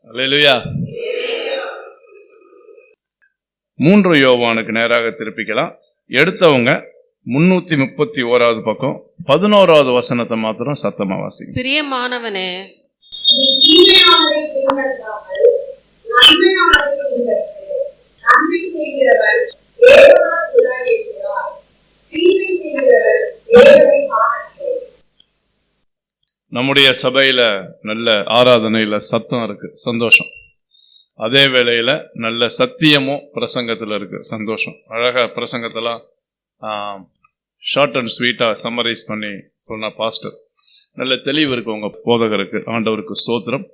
அல்லேலூயா. 3 யோவானுக்கு நேராக திருப்பிக்கலாம். எடுத்தவங்க 331வது பக்கம் 11வது வசனத்தை மாத்திரம் சத்தமா வாசிங்க. பிரியமானவனே, நீ தீமையானதை பின்பற்றாமல் நன்மையானதை பின்பற்று. நன்மை செய்கிறவன் தேவனால் உண்டாயிருக்கிறார், தீமை செய்கிறவன் தேவனை காணவில்லை. நம்முடைய சபையில நல்ல ஆராதனையில சத்தம் இருக்கு, சந்தோஷம். அதே வேளையில நல்ல சத்தியமும் பிரசங்கத்துல இருக்கு, சந்தோஷம். அழகா பிரசங்கத்தெல்லாம் ஷார்ட் அண்ட் ஸ்வீட்டா சம்மரைஸ் பண்ணி சொன்ன பாஸ்டர். நல்ல தெளிவு இருக்கு உங்க போதகருக்கு. ஆண்டவருக்கு ஸ்தோத்திரம்.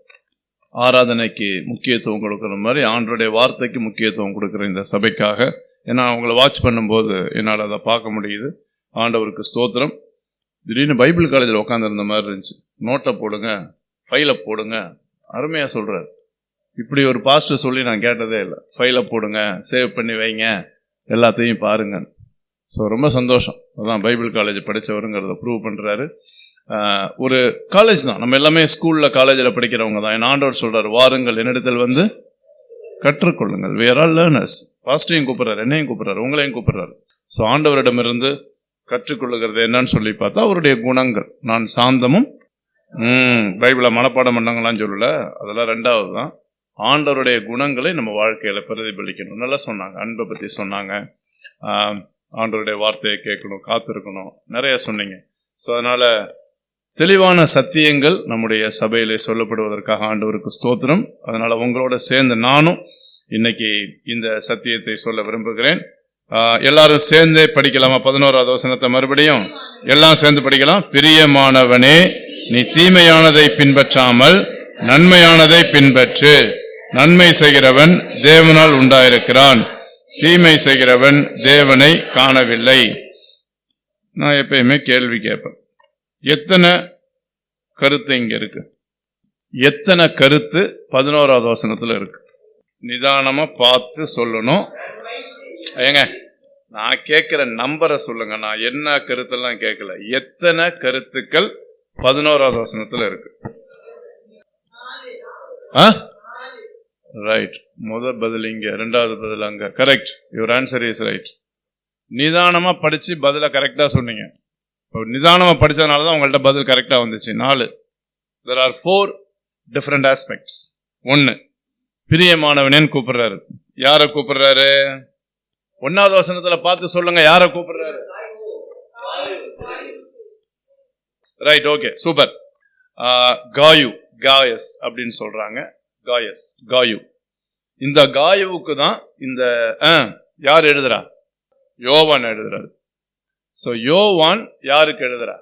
ஆராதனைக்கு முக்கியத்துவம் கொடுக்குற மாதிரி ஆண்டவருடைய வார்த்தைக்கு முக்கியத்துவம் கொடுக்குற இந்த சபைக்காக, ஏன்னா அவங்கள வாட்ச் பண்ணும்போது என்னால் அதை பார்க்க முடியுது. ஆண்டவருக்கு ஸ்தோத்திரம். திடீர்னு பைபிள் காலேஜில் உட்காந்துருந்த மாதிரி இருந்துச்சு. நோட்டை போடுங்க, ஃபைலை போடுங்க, அருமையாக சொல்கிறார். இப்படி ஒரு பாஸ்டர் சொல்லி நான் கேட்டதே இல்லை. ஃபைலை போடுங்க, சேவ் பண்ணி வைங்க, எல்லாத்தையும் பாருங்க. ஸோ ரொம்ப சந்தோஷம். அதான் பைபிள் காலேஜ் படித்தவருங்கிறத ப்ரூவ் பண்ணுறாரு. ஒரு காலேஜ் தான், நம்ம எல்லாமே ஸ்கூலில் காலேஜில் படிக்கிறவங்க தான். என் ஆண்டவர் சொல்கிறார், வாருங்கள் என்னிடத்தில் வந்து கற்றுக்கொள்ளுங்கள். we are all learners. பாஸ்டரையும் கூப்பிட்றாரு, என்னையும் கூப்பிட்றாரு, உங்களையும் கூப்பிட்றாரு. ஸோ ஆண்டவரிடமிருந்து கற்றுக்கொள்ளுகிறது என்னன்னு சொல்லி பார்த்தா அவருடைய குணங்கள். நான் சாந்தமும் பைபிளை மனப்பாடம் பண்ணாங்களான்னு சொல்லல, அதெல்லாம் ரெண்டாவது தான். ஆண்டவருடைய குணங்களை நம்ம வாழ்க்கையில பிரதிபலிக்கணும். நல்லா சொன்னாங்க, அன்பை பற்றி சொன்னாங்க, ஆண்டவருடைய வார்த்தையை கேட்கணும், காத்திருக்கணும், நிறைய சொன்னீங்க. ஸோ அதனால தெளிவான சத்தியங்கள் நம்முடைய சபையிலே சொல்லப்படுவதற்காக ஆண்டவருக்கு ஸ்தோத்திரம். அதனால உங்களோட சேர்ந்து நானும் இன்னைக்கு இந்த சத்தியத்தை சொல்ல விரும்புகிறேன். எல்லாரும் சேர்ந்தே படிக்கலாமா? 11வது வசனத்தை மறுபடியும் எல்லாம் சேர்ந்து படிக்கலாம். பிரியமானவனே, நீ தீமையானதை பின்பற்றாமல் நன்மையானதை பின்பற்று. நன்மை செய்கிறவன் தேவனால் உண்டாயிருக்கிறான், தீமை செய்கிறவன் தேவனை காணவில்லை. நான் எப்பயுமே கேள்வி கேட்பேன், எத்தனை கருத்து இங்க இருக்கு? எத்தனை கருத்து 11வது வசனத்துல இருக்கு? நிதானமா பார்த்து சொல்லணும். ஏங்க, நான் கேட்கிற நம்பரை சொல்லுங்க, நான் என்ன கருத்தெல்லாம் கேட்கல. எத்தனை கருத்துக்கள் 11வது வசனத்துல இருக்கு? ரைட். முதல் பதில் இங்க, இரண்டாவது பதில் அங்க. Correct. Your answer is right. நிதானமா படிச்சு பதில கரெக்டா சொன்னீங்க. நிதானமா படிச்சதுனாலதான் உங்கள்ட்ட பதில் கரெக்டா வந்துச்சு. 4. there are 4 different aspects. 1, பிரியமானவனேன்னு கூப்பிடுறாரு. யார கூப்பிடுறாரு? 1வது வசனத்துல பார்த்து சொல்லுங்க, யார கூப்பிடுறாரு? Right, okay, super. காயு, காயஸ் அப்படின்னு சொல்றாங்க. காயஸ், காயு. இந்த காயுவுக்கு தான் இந்த யார் எழுதுறா? யோவான் எழுதுறாரு. சோ யோவான் யாருக்கு எழுதுறா?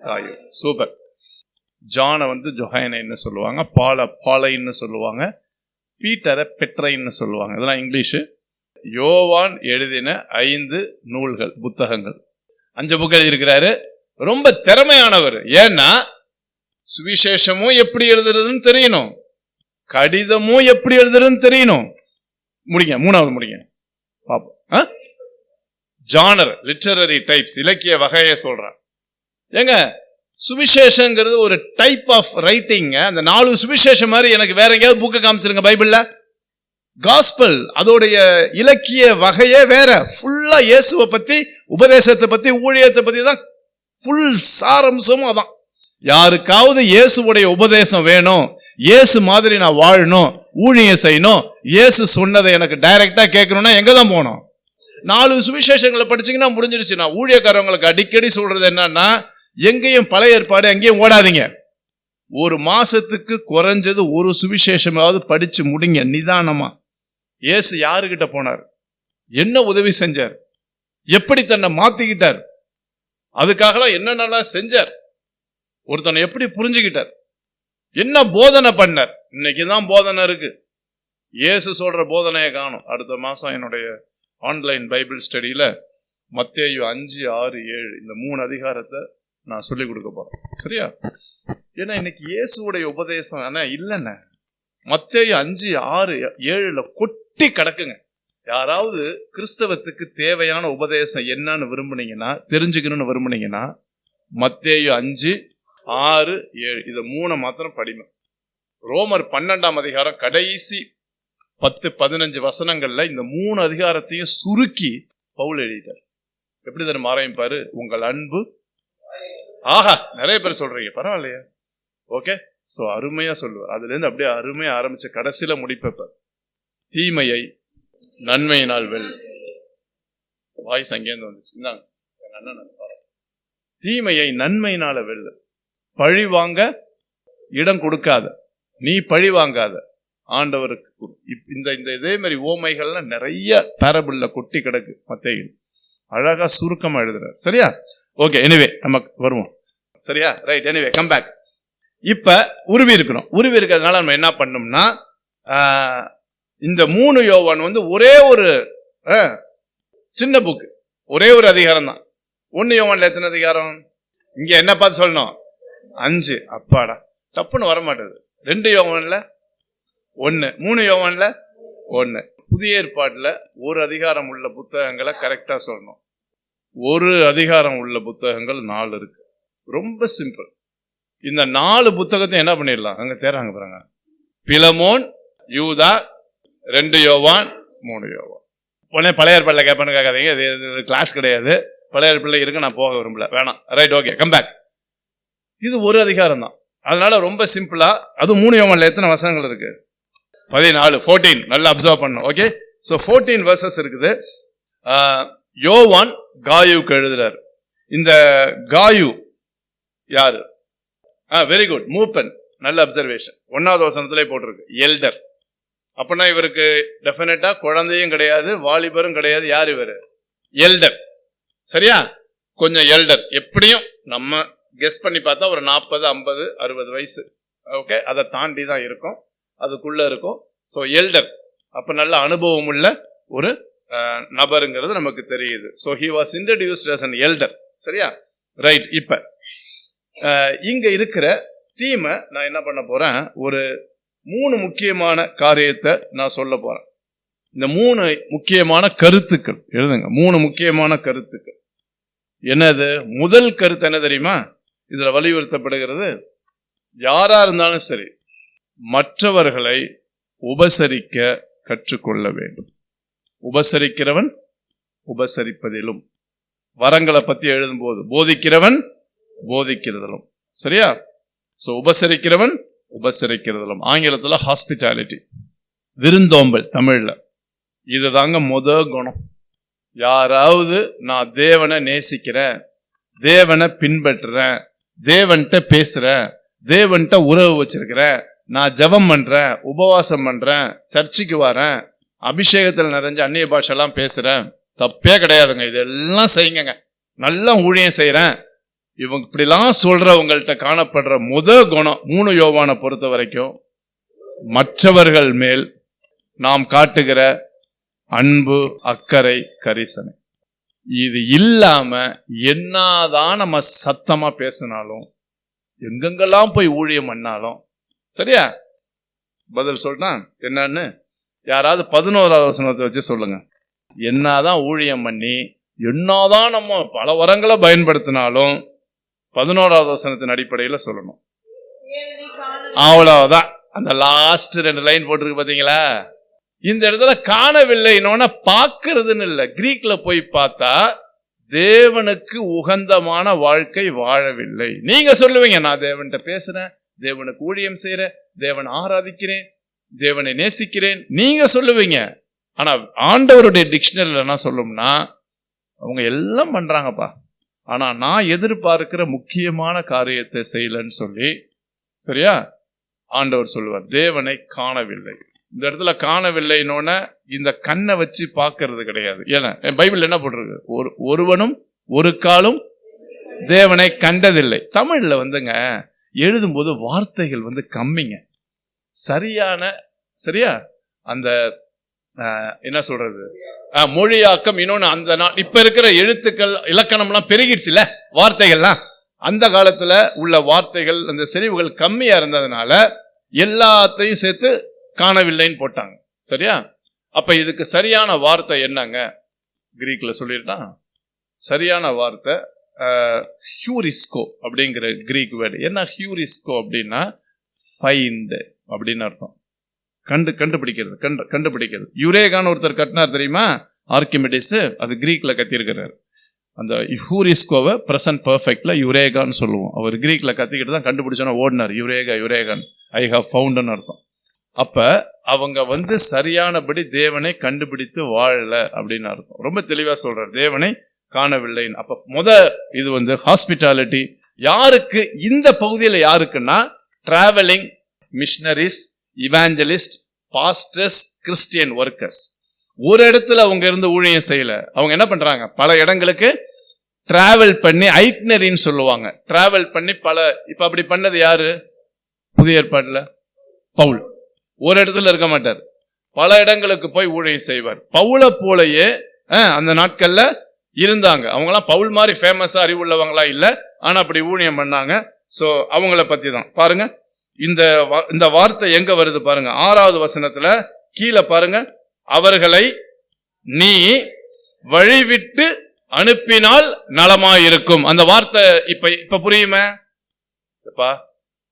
காயு. சூப்பர். ஜானை வந்து ஜொஹைனைன்னு சொல்லுவாங்க, பாலைன்னு சொல்லுவாங்க, பீட்டரை பெட்ரைன்னு சொல்லுவாங்க. இதெல்லாம் இங்கிலீஷு. யோவான் எழுதின 5 நூல்கள், புத்தகங்கள், 5 புக் எழுதியிருக்கிறாரு. ரொம்ப திறமையானவர். ஏன்னா சுவிசேஷமும் எப்படி எழுதுறதுன்னு தெரியணும், கடிதமும் எப்படி எழுதுறதுன்னு தெரியணும். முடிங்க, 3வது முடிங்க பாப்போம். ஜானர், லிட்டரரி டைப்ஸ், இலக்கிய வகையை சொல்றான். ஏங்க, சுவிசேஷங்கிறது ஒரு டைப் ஆஃப் ரைட்டிங். அந்த 4 சுவிசேஷம் மாதிரி எனக்கு வேற எங்கேயாவது புக்கை காமிச்சிருங்க பைபிள்ல. காஸ்பல் அதோடைய இலக்கிய வகையே வேற. ஃபுல்லா இயேசுவை பத்தி, உபதேசத்தை பத்தி, ஊழியத்தை பத்தி தான் ஃபுல் சாரம்சமும் அதான். யாருக்காவது இயேசுடைய உபதேசம் வேணும், இயேசு மாதிரி நான் வாழணும், ஊழியம் செய்யணும், இயேசு சொன்னதை எனக்கு டைரக்டா கேட்கணும்னா எங்க தான் போகணும்? 4 சுவிசேஷங்களை படிச்சீங்கன்னா முடிஞ்சிருச்சு. நான் ஊழியக்காரங்களுக்கு அடிக்கடி சொல்றது என்னன்னா, எங்கேயும் பழைய ஏற்பாடு எங்கேயும் ஓடாதீங்க. ஒரு மாசத்துக்கு குறைஞ்சது ஒரு சுவிசேஷமாவது படிச்சு முடிங்க நிதானமா. இயேசு யாருகிட்ட போனார்? என்ன உதவி செஞ்சார்? எப்படி தன்னை மாத்திக்கிட்டார்? அதுக்காகலாம் என்னென்னலாம் செஞ்சார்? ஒருத்தனை எப்படி புரிஞ்சுக்கிட்டார்? என்ன போதனை பண்ணார்? இன்னைக்குதான் போதனை இருக்கு. இயேசு சொல்ற போதனையை காணும். அடுத்த மாசம் என்னுடைய ஆன்லைன் பைபிள் ஸ்டடியில மத்தேயு 5, 6, 7 இந்த 3 அதிகாரத்தை நான் சொல்லிக் கொடுக்க போறேன். சரியா? ஏன்னா இன்னைக்கு இயேசுடைய உபதேசம் இல்லைண்ண. மத்தேயு 5, 6, 7 கொட்டி கிடக்குங்க. யாராவது கிறிஸ்தவத்துக்கு தேவையான உபதேசம் என்னன்னு விரும்புனீங்கன்னா, தெரிஞ்சுக்கணும்னு விரும்புனீங்கன்னா, மத்தேயு 5, 6, 7 இதை 3 மாத்திரம் படிங்க. ரோமர் 12ஆம் அதிகாரம் கடைசி 10-15 வசனங்கள்ல இந்த 3 அதிகாரத்தையும் சுருக்கி பவுல் எழுதிட்டார். எப்படி தெரியும் ஆரம்பிப்பாரு? உங்கள் அன்பு. ஆஹா, நிறைய பேர் சொல்றீங்க, பரவாயில்லையா? ஓகே, சோ அருமையா சொல்லுவார். அதுல இருந்து அப்படியே அருமையா ஆரம்பிச்சு கடைசியில முடிப்ப, தீமையை நன்மையினால் வெல். வாய்ஸ் அங்கேருந்து வந்துச்சு. தீமையை நன்மையினால வெல்ல. பழி வாங்க இடம் கொடுக்காத, நீ பழி வாங்காத, ஆண்டவருக்கு இந்த இதே மாதிரி ஓமைகள்லாம் நிறைய பேரபிள்ல கொட்டி கிடக்கு. மத்தேயு அழகா சுருக்கமா எழுதுறாரு. சரியா? ஓகே, எனிவே நமக்கு வருவோம். சரியா? Right, anyway come back. இப்ப உருவி இருக்கிறோம். உருவி இருக்கிறதுனால நம்ம என்ன பண்ணோம்னா, இந்த 3 யோவான் ஒரே ஒரு சின்ன புக், ஒரே ஒரு அதிகாரம் தான். 1 யோவான்ல எத்தனை அதிகாரம்? இங்க என்ன பார்த்து சொல்லணும்? 5. அப்பாடா, தப்புன்னு வரமாட்டது. 2 யோவான்ல 1, 3 யோவான்ல 1. புதிய ஏற்பாட்டுல ஒரு அதிகாரம் உள்ள புத்தகங்களை கரெக்டா சொல்லணும். ஒரு அதிகாரம் உள்ள புத்தகங்கள் 4 இருக்கு. ரொம்ப சிம்பிள். இந்த 4 புத்தகத்தை என்ன பண்ணிடலாம்? அங்க தேறாங்க பாருங்க. பிலமோன், யூதா, 2 யோவான், 3 யோவான். உடனே பழைய ஏற்பாடுல கேட்பான்னு கேட்காதீங்க, இது கிளாஸ் கிடையாது. பழைய ஏற்பாடுல இருக்கு, நான் போக விரும்பல, வேணாம். Right, okay, come back. இது ஒரு அதிகாரம் தான், அதனால ரொம்ப சிம்பிளா. அது 3 யோவான்ல எத்தனை வசனங்கள் இருக்கு? 14. நல்லா அப்சர்வ் பண்ணணும். ஓகே, சோ 14 வெர்சஸ் இருக்குது. யோவான் காயுக்கு எழுதுறாரு. இந்த காயு யாரு? Very good, மூப்பன். நல்ல அப்சர்வேஷன். 1வது வசனத்திலே போட்டிருக்கு எல்டர். அப்படின்னா இவருக்கு டெஃபினட்டா குழந்தையும் கிடையாது, வாலிபரும் கிடையாது. யார் இவரு? எல்டர். சரியா? கொஞ்சம் எல்டர், எப்படியும் நம்ம கெஸ் பண்ணி பார்த்தா ஒரு 40, 50, 60 வயசு. ஓகே, அதை தாண்டி தான் இருக்கும், அதுக்குள்ள இருக்கும். சோ எல்டர், அப்ப நல்ல அனுபவம் உள்ள ஒரு நபருங்கிறது நமக்கு தெரியுது. So he was introduced as an elder. சரியா? ரைட். இப்ப இங்க இருக்கிற தீமை நான் என்ன பண்ண போறேன், ஒரு 3 முக்கியமான காரியத்தை நான் சொல்ல போறேன். இந்த 3 முக்கியமான கருத்துக்கள் எழுதுங்க. 3 முக்கியமான கருத்துக்கள். என்னது? முதல் கருத்து என்ன தெரியுமா? இதுல வலியுறுத்தப்படுகிறது, யாரா இருந்தாலும் சரி மற்றவர்களை உபசரிக்க கற்றுக்கொள்ள வேண்டும். உபசரிக்கிறவன் உபசரிப்பதிலும். வரங்களை பத்தி எழுதும் போது போதிக்கிறவன் போதிக்கிறதிலும். சரியா? சோ உபசரிக்கிறவன் உபசரிக்கிறதிலும். ஆங்கிலத்துல ஹாஸ்பிட்டாலிட்டி, விருந்தோம்பல் தமிழ்ல. இதுதாங்க குணம். யாராவது நான் தேவனை நேசிக்கிறேன், தேவனை பின்பற்றுறேன், தேவன்கிட்ட பேசுறேன், தேவன்கிட்ட உறவு வச்சிருக்கிறேன், நான் ஜெபம் பண்றேன், உபவாசம் பண்றேன், சர்ச்சுக்கு வரேன், அபிஷேகத்தில் நிறைஞ்ச அந்நிய பாஷெல்லாம் பேசுறேன், தப்பே கிடையாதுங்க. இதெல்லாம் செய்யுங்க, நல்லா ஊழியம் செய்யறேன், இவங்க இப்படிலாம் சொல்றவங்கள்ட்ட காணப்படுற குணம் 3 யோவானை பொறுத்த வரைக்கும் மற்றவர்கள் மேல் நாம் காட்டுகிற அன்பு, அக்கறை, கரிசனை. இது இல்லாம என்னதான் நம்ம சத்தமா பேசினாலும், எங்கெங்கெல்லாம் போய் ஊழியம் பண்ணாலும், சரியா? பதில் சொல்லிட்டான் என்னன்னு யாராவது 11வது வசனத்தை வச்சு சொல்லுங்க. என்னதான் ஊழியம் பண்ணி, என்னதான் நம்ம பல வரங்களை பயன்படுத்தினாலும் 11வது வசனத்தின் அடிப்படையில் சொல்லணும். அவ்வளவுதான். அந்த லாஸ்ட் 2 லைன் போட்டிருக்கு பாத்தீங்களா? இந்த இடத்துல காணவில்லைன்னு பாக்குறதுன்னு இல்ல. கிரீக்ல போய் பார்த்தா தேவனுக்கு உகந்தமான வாழ்க்கை வாழவில்லை. நீங்க சொல்லுவீங்க, நான் தேவன்கிட்ட பேசுறேன், தேவனுக்கு ஊழியம் செய்யறேன், தேவனை ஆராதிக்கிறேன், தேவனை நேசிக்கிறேன், நீங்க சொல்லுவீங்க. ஆனா ஆண்டவருடைய டிக்ஷனரியில் என்ன சொல்லும்னா, அவங்க எல்லாம் பண்றாங்கப்பா, ஆனா நான் எதிர்பார்க்கிற முக்கியமான காரியத்தை செய்யலன்னு சொல்லி, சரியா, ஆண்டவர் சொல்லுவார், தேவனை காணவில்லை. இந்த இடத்துல காணவில்லைன்னு இந்த கண்ணை வச்சு பார்க்கறது கிடையாது. ஏன்னா பைபிள் என்ன போட்டிருக்கு? ஒருவனும் ஒரு காலும் தேவனை கண்டதில்லை. தமிழ்ல எழுதும்போது வார்த்தைகள் கம்மிங்க. சரியா அந்த என்ன சொல்றது, மொழியாக்கம். இன்னொன்னு, அந்த இப்ப இருக்கிற எழுத்துக்கள் இலக்கணம்லாம் பெருகிடுச்சுல, வார்த்தைகள்லாம் அந்த காலத்துல உள்ள வார்த்தைகள், அந்த செறிவுகள் கம்மியா இருந்ததுனால எல்லாத்தையும் சேர்த்து காணவில்லைன்னு போட்டாங்க. சரியா? அப்ப இதுக்கு சரியான வார்த்தை என்னங்க? கிரீக்ல சொல்லிட்டான். சரியான வார்த்தை ஹியூரிஸ்கோ அப்படிங்கிற கிரீக் வேர்டு. என்ன ஹியூரிஸ்கோ அப்படின்னா ஃபைண்ட், அப்படின்னு அர்த்தம். கண்டுபிடிக்கிறது. யுரேகான்னு ஒருத்தர் கட்டினார் தெரியுமா, ஆர்கிமிடிஸ். அது கிரீக்ல கத்திருக்கிறார். அந்த ஹூரிஸ்கோவை பிரசன்ட் பர்ஃபெக்ட்ல யுரேகான்னு சொல்லுவோம். அவர் கிரீக்ல கத்திக்கிட்டு தான் கண்டுபிடிச்சோன்னா ஓடினார். யுரேகான் ஐ ஹவ் ஃபவுண்ட்னு அர்த்தம். அப்ப அவங்க சரியானபடி தேவனை கண்டுபிடித்து வாழல அப்படின்னு அர்த்தம். ரொம்ப தெளிவா சொல்றார், தேவனை காணவில்லைன்னு. அப்ப இது ஹாஸ்பிட்டாலிட்டி யாருக்கு, இந்த பகுதியில் யாருக்குன்னா travelling missionaries, இவாஞ்சலிஸ்ட், pastors, Christian workers. ஒரு இடத்துல அவங்க இருந்து ஊழியம் செய்யல. அவங்க என்ன பண்றாங்க, பல இடங்களுக்கு டிராவல் பண்ணி, ஐட்னரின்னு சொல்லுவாங்க, டிராவல் பண்ணி இப்ப அப்படி பண்ணது யாரு புதிய ஏற்பாடுல? பவுல். ஒரு இடத்துல இருக்க மாட்டார், பல இடங்களுக்கு போய் ஊழியம் செய்வார். பவுலை போலயே அந்த நாட்கள்ல இருந்தாங்க. அவங்களாம் பவுல் மாதிரி ஃபேமஸா அறிவுள்ளவங்களா இல்ல, ஆனா அப்படி ஊழியம் பண்ணாங்க. சோ அவங்கள பத்தி தான் பாருங்க. இந்த வார்த்தை எங்க வருது பாருங்க, 6வது வசனத்துல கீழே பாருங்க. அவர்களை நீ வழிவிட்டு அனுப்பினால் நலமாயிருக்கும். அந்த வார்த்தை இப்ப புரியுமே?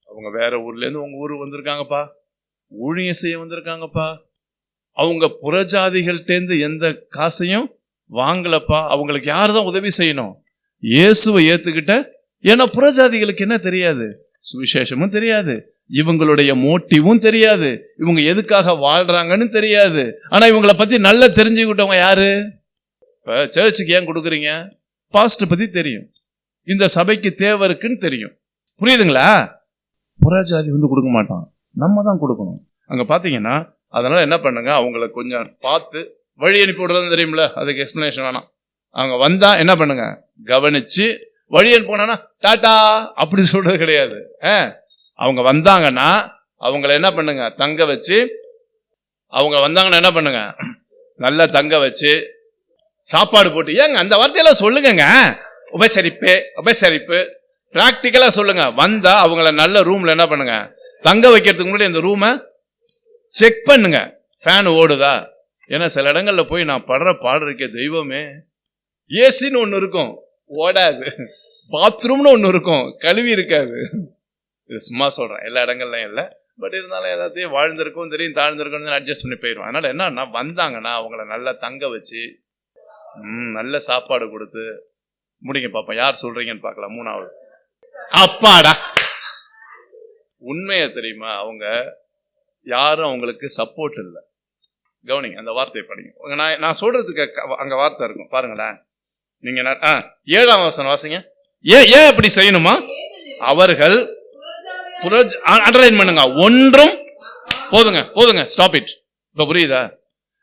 அவங்க வேற ஊர்ல இருந்து உங்க ஊருக்கு வந்திருக்காங்கப்பா, ஊழியம் செய்ய வந்திருக்காங்கப்பா. அவங்க புறஜாதிகள்டேந்து எந்த காசையும் வாங்கலப்பா. அவங்களுக்கு யாருதான் உதவி செய்யணும்? இயேசுவை ஏத்துக்கிட்ட. ஏன்னா புறஜாதிகளுக்கு என்ன தெரியாது, சுவிசேஷமும் தெரியாது, இவங்களுடைய மோட்டிவும் தெரியாது, இவங்க எதுக்காக வாழ்றாங்கன்னு தெரியாது. ஆனா இவங்களை பத்தி நல்லா தெரிஞ்சுக்கிட்டவங்க யாரு? இப்ப சர்ச்சுக்கு ஏன் கொடுக்குறீங்க, பாஸ்டர் பத்தி தெரியும், இந்த சபைக்கு தேவை இருக்குன்னு தெரியும். புரியுதுங்களா? புறஜாதி கொடுக்க மாட்டான், நம்ம தான் கொடுக்கணும். அங்க பாத்தீங்கன்னா அதனால என்ன பண்ணுங்க, அவங்களை கொஞ்சம் பார்த்து வழி அனுப்பி விடுறதுன்னு தெரியுமில்ல, அதுக்கு எக்ஸ்பிளனேஷன் வேணாம். அவங்க வந்தா என்ன பண்ணுங்க, கவனிச்சு வழி அனுப்பினா டாட்டா அப்படி சொல்றது கிடையாது. அவங்க வந்தாங்கன்னா அவங்கள என்ன பண்ணுங்க, தங்க வச்சு, அவங்க வந்தாங்கன்னா என்ன பண்ணுங்க, நல்லா தங்க வச்சு சாப்பாடு போட்டு, ஏங்க அந்த வார்த்தையெல்லாம் சொல்லுங்க, உபசரிப்பு பிராக்டிக்கலா சொல்லுங்க. வந்தா அவங்கள நல்ல ரூம்ல என்ன பண்ணுங்க, தங்க வைக்கிறதுக்கு முன்னாடி இந்த ரூமை செக் பண்ணுங்க, ஃபேன் ஓடுதா. ஏன்னா சில இடங்கள்ல போய் நான் படுற பாடு இருக்க தெய்வமே, ஏசின்னு ஒண்ணு இருக்கும் ஓடாது, பாத்ரூம்னு ஒண்ணு இருக்கும் கழுவி இருக்காது. இது சும்மா சொல்றேன், எல்லா இடங்கள்லயும் இல்லை, பட் இருந்தாலும் எல்லாத்தையும் வாழ்ந்திருக்கும் தெரியும், தாழ்ந்திருக்கும் அட்ஜஸ்ட் பண்ணி போயிடும். அதனால என்ன வந்தாங்கன்னா அவங்கள நல்லா தங்க வச்சு நல்ல சாப்பாடு கொடுத்து முடிங்க பாப்போம். யார் சொல்றீங்கன்னு பார்க்கலாம். 3வது அப்பாடா, உண்மையை தெரியுமா, அவங்க யாரும் அவங்களுக்கு சப்போர்ட் இல்லை. கவனிங்க, அந்த வார்த்தையை படிங்க. நான் சொல்றதுக்கு அங்க வார்த்தை இருக்கும் பாருங்களேன். நீங்க 7ஆம் வசனம் வாசிங்க. ஏன் அப்படி செய்யணுமா? அவர்கள் அண்டர்லைன் பண்ணுங்க, ஒன்றும் போதுங்க ஸ்டாப் இட். இப்ப புரியுதா?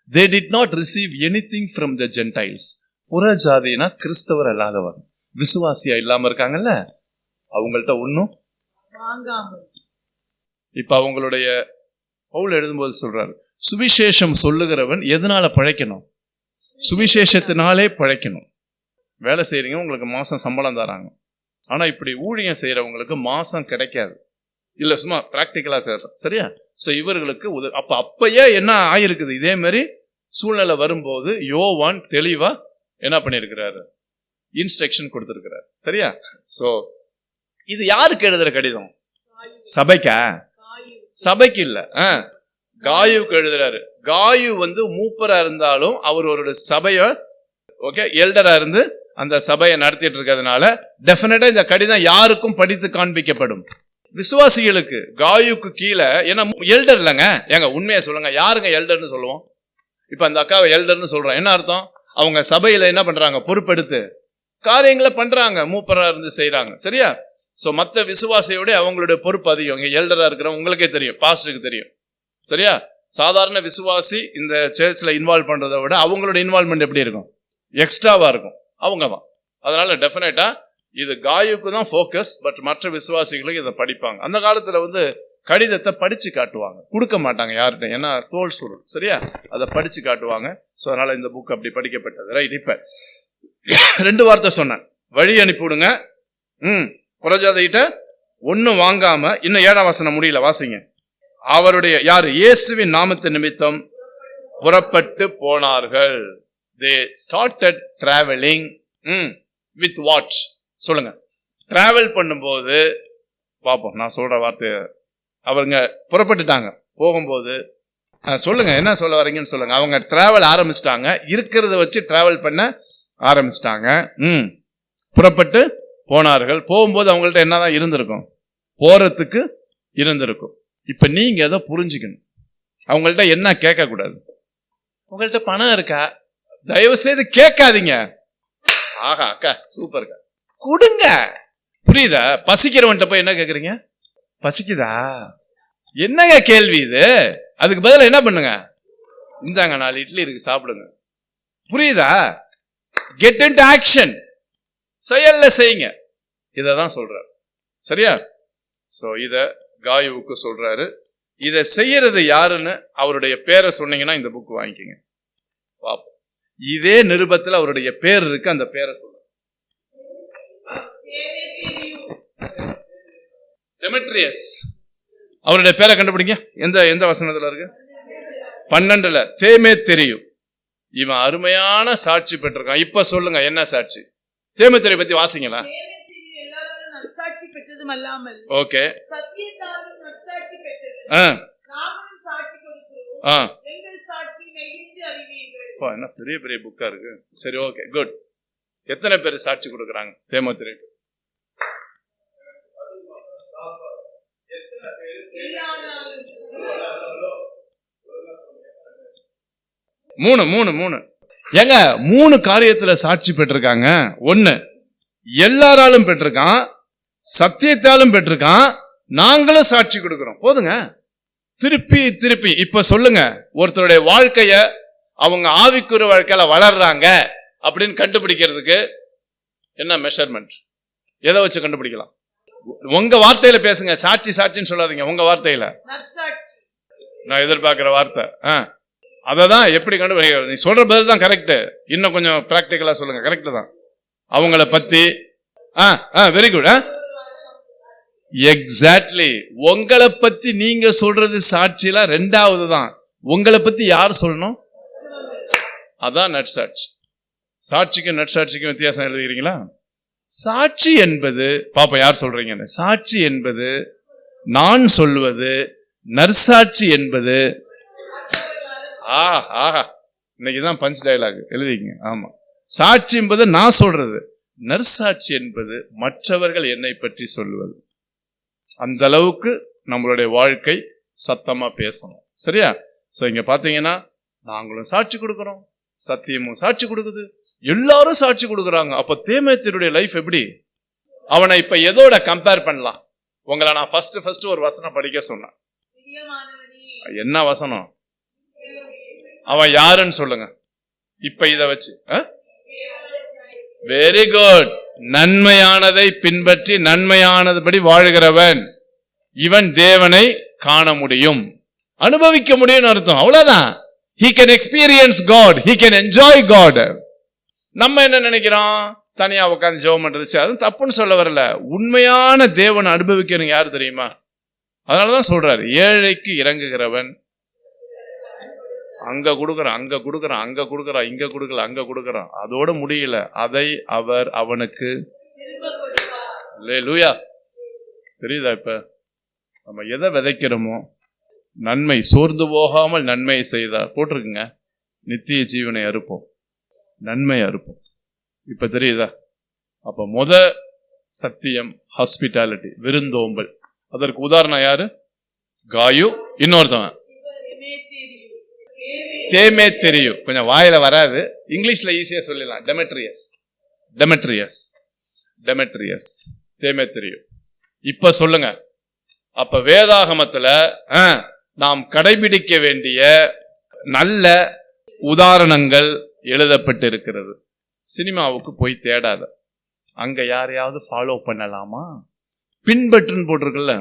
they did not receive anything from the Gentiles. புறஜாதினா கிறிஸ்தவர் அல்லாதவர், விசுவாசியா இல்லாம இருக்காங்கல்ல, அவங்கள்ட்ட ஒன்னும். இப்ப அவங்களுடைய பவுல் எழுதும்போது சொல்றாரு, சுவிசேஷம் சொல்லுகிறவன் எதனால பழைக்கணும்? சுவிசேஷத்தினாலே பழைக்கணும். வேலை செய்யறீங்க, உங்களுக்கு மாசம் சம்பளம் தராங்க. ஆனா இப்படி ஊழியம் செய்யறவங்களுக்கு மாசம் கிடைக்காது. இல்ல சும்மா பிராக்டிக்கலா பேசுறேன், சரியா? சோ இவர்களுக்கு அப்பயே என்ன ஆயிருக்குது, இதே மாதிரி சூழ்நிலை வரும்போது யோவான் தெளிவா என்ன பண்ணிருக்கிறாரு, இன்ஸ்ட்ரக்ஷன் கொடுத்திருக்கிறார், சரியா? சோ இது யாருக்கு எழுதுற கடிதம்? சபைக்கா? சபைக்கு இல்ல, காயுக்கு எழுதுறாரு. காயு மூப்பரா இருந்தாலும் அவர் ஒரு சபைய எல்டரா இருந்து அந்த சபையை நடத்திட்டு இருக்கிறதுனால டெஃபினட்டா இந்த கடிதம் யாருக்கும் படித்து காண்பிக்கப்படும், விசுவாசிகளுக்கு. காயுக்கு கீழே, ஏன்னா எல்டர் இல்லைங்க. ஏங்க உண்மையை சொல்லுங்க, யாருங்க எல்டர்னு சொல்லுவோம்? இப்ப அந்த அக்காவை எல்டர்னு சொல்றோம், என்ன அர்த்தம்? அவங்க சபையில என்ன பண்றாங்க, பொறுப்பெடுத்து காரியங்களை பண்றாங்க, மூப்பரா இருந்து செய்யறாங்க, சரியா? சோ மத்த விசுவாசியோட அவங்களுடைய பொறுப்பு அதிகம். இங்க எல்டரா இருக்கிற உங்களுக்கே தெரியும், பாஸ்டருக்கு தெரியும், சரியா? சாதாரண விசுவாசி இந்த சர்ச்ல இன்வால்வ் பண்றதை விட அவங்களோட இன்வால்வ்மெண்ட் எப்படி இருக்கும், எக்ஸ்ட்ராவா இருக்கும். அவங்க தான். அதனால டெஃபினட்டா இது காயுக்கு தான் ஃபோக்கஸ், பட் மற்ற விசுவாசிகளுக்கு இதை படிப்பாங்க. அந்த காலத்துல கடிதத்தை படிச்சு காட்டுவாங்க, கொடுக்க மாட்டாங்க யார்கிட்ட, ஏன்னா தோல் சுருள், சரியா? அதை படிச்சு காட்டுவாங்க. ஸோ அதனால இந்த புக் அப்படி படிக்கப்பட்டது, ரைட்? இப்ப 2 வார்த்தை சொன்னேன், வழி அனுப்பிவிடுங்க. புறஜாதிகிட்ட ஒன்னும் வாங்காம. இன்னும் 7ஆம் வசனம் முடியல, வாசிங்க. அவருடைய யாரு, இயேசுவின் நாமத்து நிமித்தம் புறப்பட்டு போனார்கள். they started traveling with what? சொல்லுங்க. டிராவல் பண்ணும்போது பாப்போம், நான் சொல்ற வார்த்தை அவங்க புறப்பட்டுட்டாங்க. போகும்போது சொல்லுங்க என்ன சொல்ல வரீங்கன்னு சொல்லுங்க. அவங்க டிராவல் ஆரம்பிச்சிட்டாங்க, இருக்கிறத வச்சு டிராவல் பண்ண ஆரம்பிச்சிட்டாங்க. புறப்பட்டு போனார்கள். போகும்போது அவங்கள்ட்ட என்னதான் இருந்திருக்கும்? போறதுக்கு இருந்திருக்கும். இப்ப நீங்க எதை புரிஞ்சுக்கணும்? அவங்கள்ட்ட என்ன கேட்க கூடாது? உங்கள்ட்ட பணம் இருக்கா? தயவு செய்து கேட்காதீங்க. ஆஹா அக்கா சூப்பர்க்கா கொடுங்க. புரியுதா? பசிக்கிறவன்ட்ட போய் என்ன கேக்குறீங்க? பசிக்குதா? என்னங்க கேள்வி இது? அதுக்கு பதிலா என்ன பண்ணுங்க? இந்தாங்க 4 இட்லி இருக்கு, சாப்பிடுங்க. புரியுதா? Get into action. செயல்ல செய்யுங்க. இததான் சொல்றாரு. சரியா? சோ இத காயுவுக்கு சொல்றாரு. இத செய்யறது யாருன்னு அவருடைய பேரை சொன்னீங்கன்னா இந்த புக் வாங்கிக்கங்க. பாப்போம். இதே நிருபத்துல அவருடைய பேர் இருக்கு, அந்த பேரை சொல்ற. டெமெட்ரியஸ். அவருடைய பேரை கண்டுபிடிங்க. எந்த வசனத்துல இருக்கு? 12ல தேமேத்தெரியு. இவன் அருமையான சாட்சி பெற்றிருக்கான். இப்ப சொல்லுங்க என்ன சாட்சி? தேமேத்தெரிய பத்தி வாசிங்களா? நற்சாட்சி பெற்றதும் அல்லாமல் ஓகே சத்தியத்தாலும் நற்சாட்சி பெற்றது. நாமும் சாட்சி கொடுக்கிறோம். எங்கள் சாட்சி நெகிழ்ந்து அறிவீர்கள். என்ன பெரிய பெரிய புக்கா இருக்கு. சரி ஓகே குட். எத்தனை பேர் சாட்சி கொடுக்கறாங்க தேமேத்தெரியு? மூணு ஏங்க 3 காரியத்துல சாட்சி பெற்றிருக்காங்க. 1 எல்லாராலும் பெற்றிருக்கான், சத்தியத்தாலும் பெற்றிருக்கான், நாங்களும் சாட்சி கொடுக்கிறோம். போதுங்க. திருப்பி இப்ப சொல்லுங்க, ஒருத்தருடைய வாழ்க்கைய அவங்க ஆவிக்குரிய வாழ்க்கையில வளர்றாங்க அப்படின்னு கண்டுபிடிக்கிறதுக்கு என்ன மெஷர்மெண்ட்? எதை வச்சு கண்டுபிடிக்கலாம்? உங்க வார்த்தையில பேசுங்க. சாட்சின்னு சொல்லாதீங்க. உங்க வார்த்தையில நான் எதிர்பார்க்கிற வார்த்தை அததான் எப்படி கண்டுபிடிக்க? நீ சொல்ற பதில் தான் கரெக்ட். இன்னும் கொஞ்சம் பிராக்டிகலா சொல்லுங்க. கரெக்ட் தான். அவங்கள பத்தி வெரி குட். எக்ஸாக்ட்லி. உங்களை பத்தி நீங்க சொல்றது சாட்சியில 2வது தான். உங்களை பத்தி யார் சொல்லணும்? அதான் நற்சாட்சி. சாட்சிக்கும் நற்சாட்சிக்கும் வித்தியாசம் எழுதுகிறீங்களா? சாட்சி என்பது பாப்பா யார் சொல்றீங்க? சாட்சி என்பது நான் சொல்வது, நற்சாட்சி என்பது ஆஹா இன்னைக்குதான் பஞ்ச் டயலாக் எழுதிங்க. ஆமா, சாட்சி என்பது நான் சொல்றது, நற்சாட்சி என்பது மற்றவர்கள் என்னை பற்றி சொல்லுவது. அந்த அளவுக்கு நம்மளுடைய வாழ்க்கை சத்தமா பேசணும். சரியா? சோ இங்க பாத்தீங்கன்னா நாங்களும் சாட்சி கொடுக்கிறோம், சத்தியமும் சாட்சி கொடுக்குது, எல்லாரும் சாட்சி கொடுக்குறாங்க. அப்ப தேமேத்தியருடைய லைஃப் எப்படி? அவனை இப்ப எதோட கம்பேர் பண்ணலாம்? உங்களை நான் ஃபர்ஸ்ட் ஒரு வசனம் படிக்க சொன்னேன். என்ன வசனம்? அவன் யாருன்னு சொல்லுங்க. இப்ப இத வச்சு வெரி குட். நன்மையானதை பின்பற்றி நன்மையானதுபடி வாழ்கிறவன் இவன் தேவனை காண முடியும், அனுபவிக்க முடியும் அர்த்தம். அவ்வளவுதான். he can experience God, he can enjoy God. நம்ம என்ன நினைக்கிறோம்? தனியா உட்கார்ந்து ஜெபம் பண்றது அது தப்புன்னு சொல்ல வரல. உண்மையான தேவனை அனுபவிக்கணும் யாரு தெரியுமா? அதனாலதான் சொல்றாரு, ஏழைக்கு இறங்குகிறவன் அங்க கொடுக்கறான், இங்க கொடுக்கல, அங்க கொடுக்கறான். அதோட முடியல. அதை அவர் அவனுக்கு அல்லேலூயா. தெரியுதா? இப்ப நம்ம எதை விதைக்கிறோமோ நன்மை சோர்ந்து போகாமல் நன்மையை செய்தார் போட்டிருக்குங்க. நித்திய ஜீவனை அறுப்போம், நன்மை அறுப்போம். இப்ப தெரியுதா? அப்ப சத்தியம், ஹாஸ்பிட்டாலிட்டி, விருந்தோம்பல். அதற்கு உதாரணம் யாரு? காயு. இன்னொருத்தவன் தேமேத்தெரியு. கொஞ்சம் வாயில வராது, இங்கிலீஷ்ல ஈஸியா சொல்லலாம். டெமெட்ரியஸ், தேமேத்தெரியு. இப்ப சொல்லுங்க. அப்ப வேதாகமத்துல நாம் கடைபிடிக்க வேண்டிய நல்ல உதாரணங்கள் எழுதப்பட்டு இருக்கிறது. சினிமாவுக்கு போய் தேடாத, அங்க யாரையாவது ஃபாலோ பண்ணலாமா? பின்பற்றுன்னு போட்டிருக்குல்ல,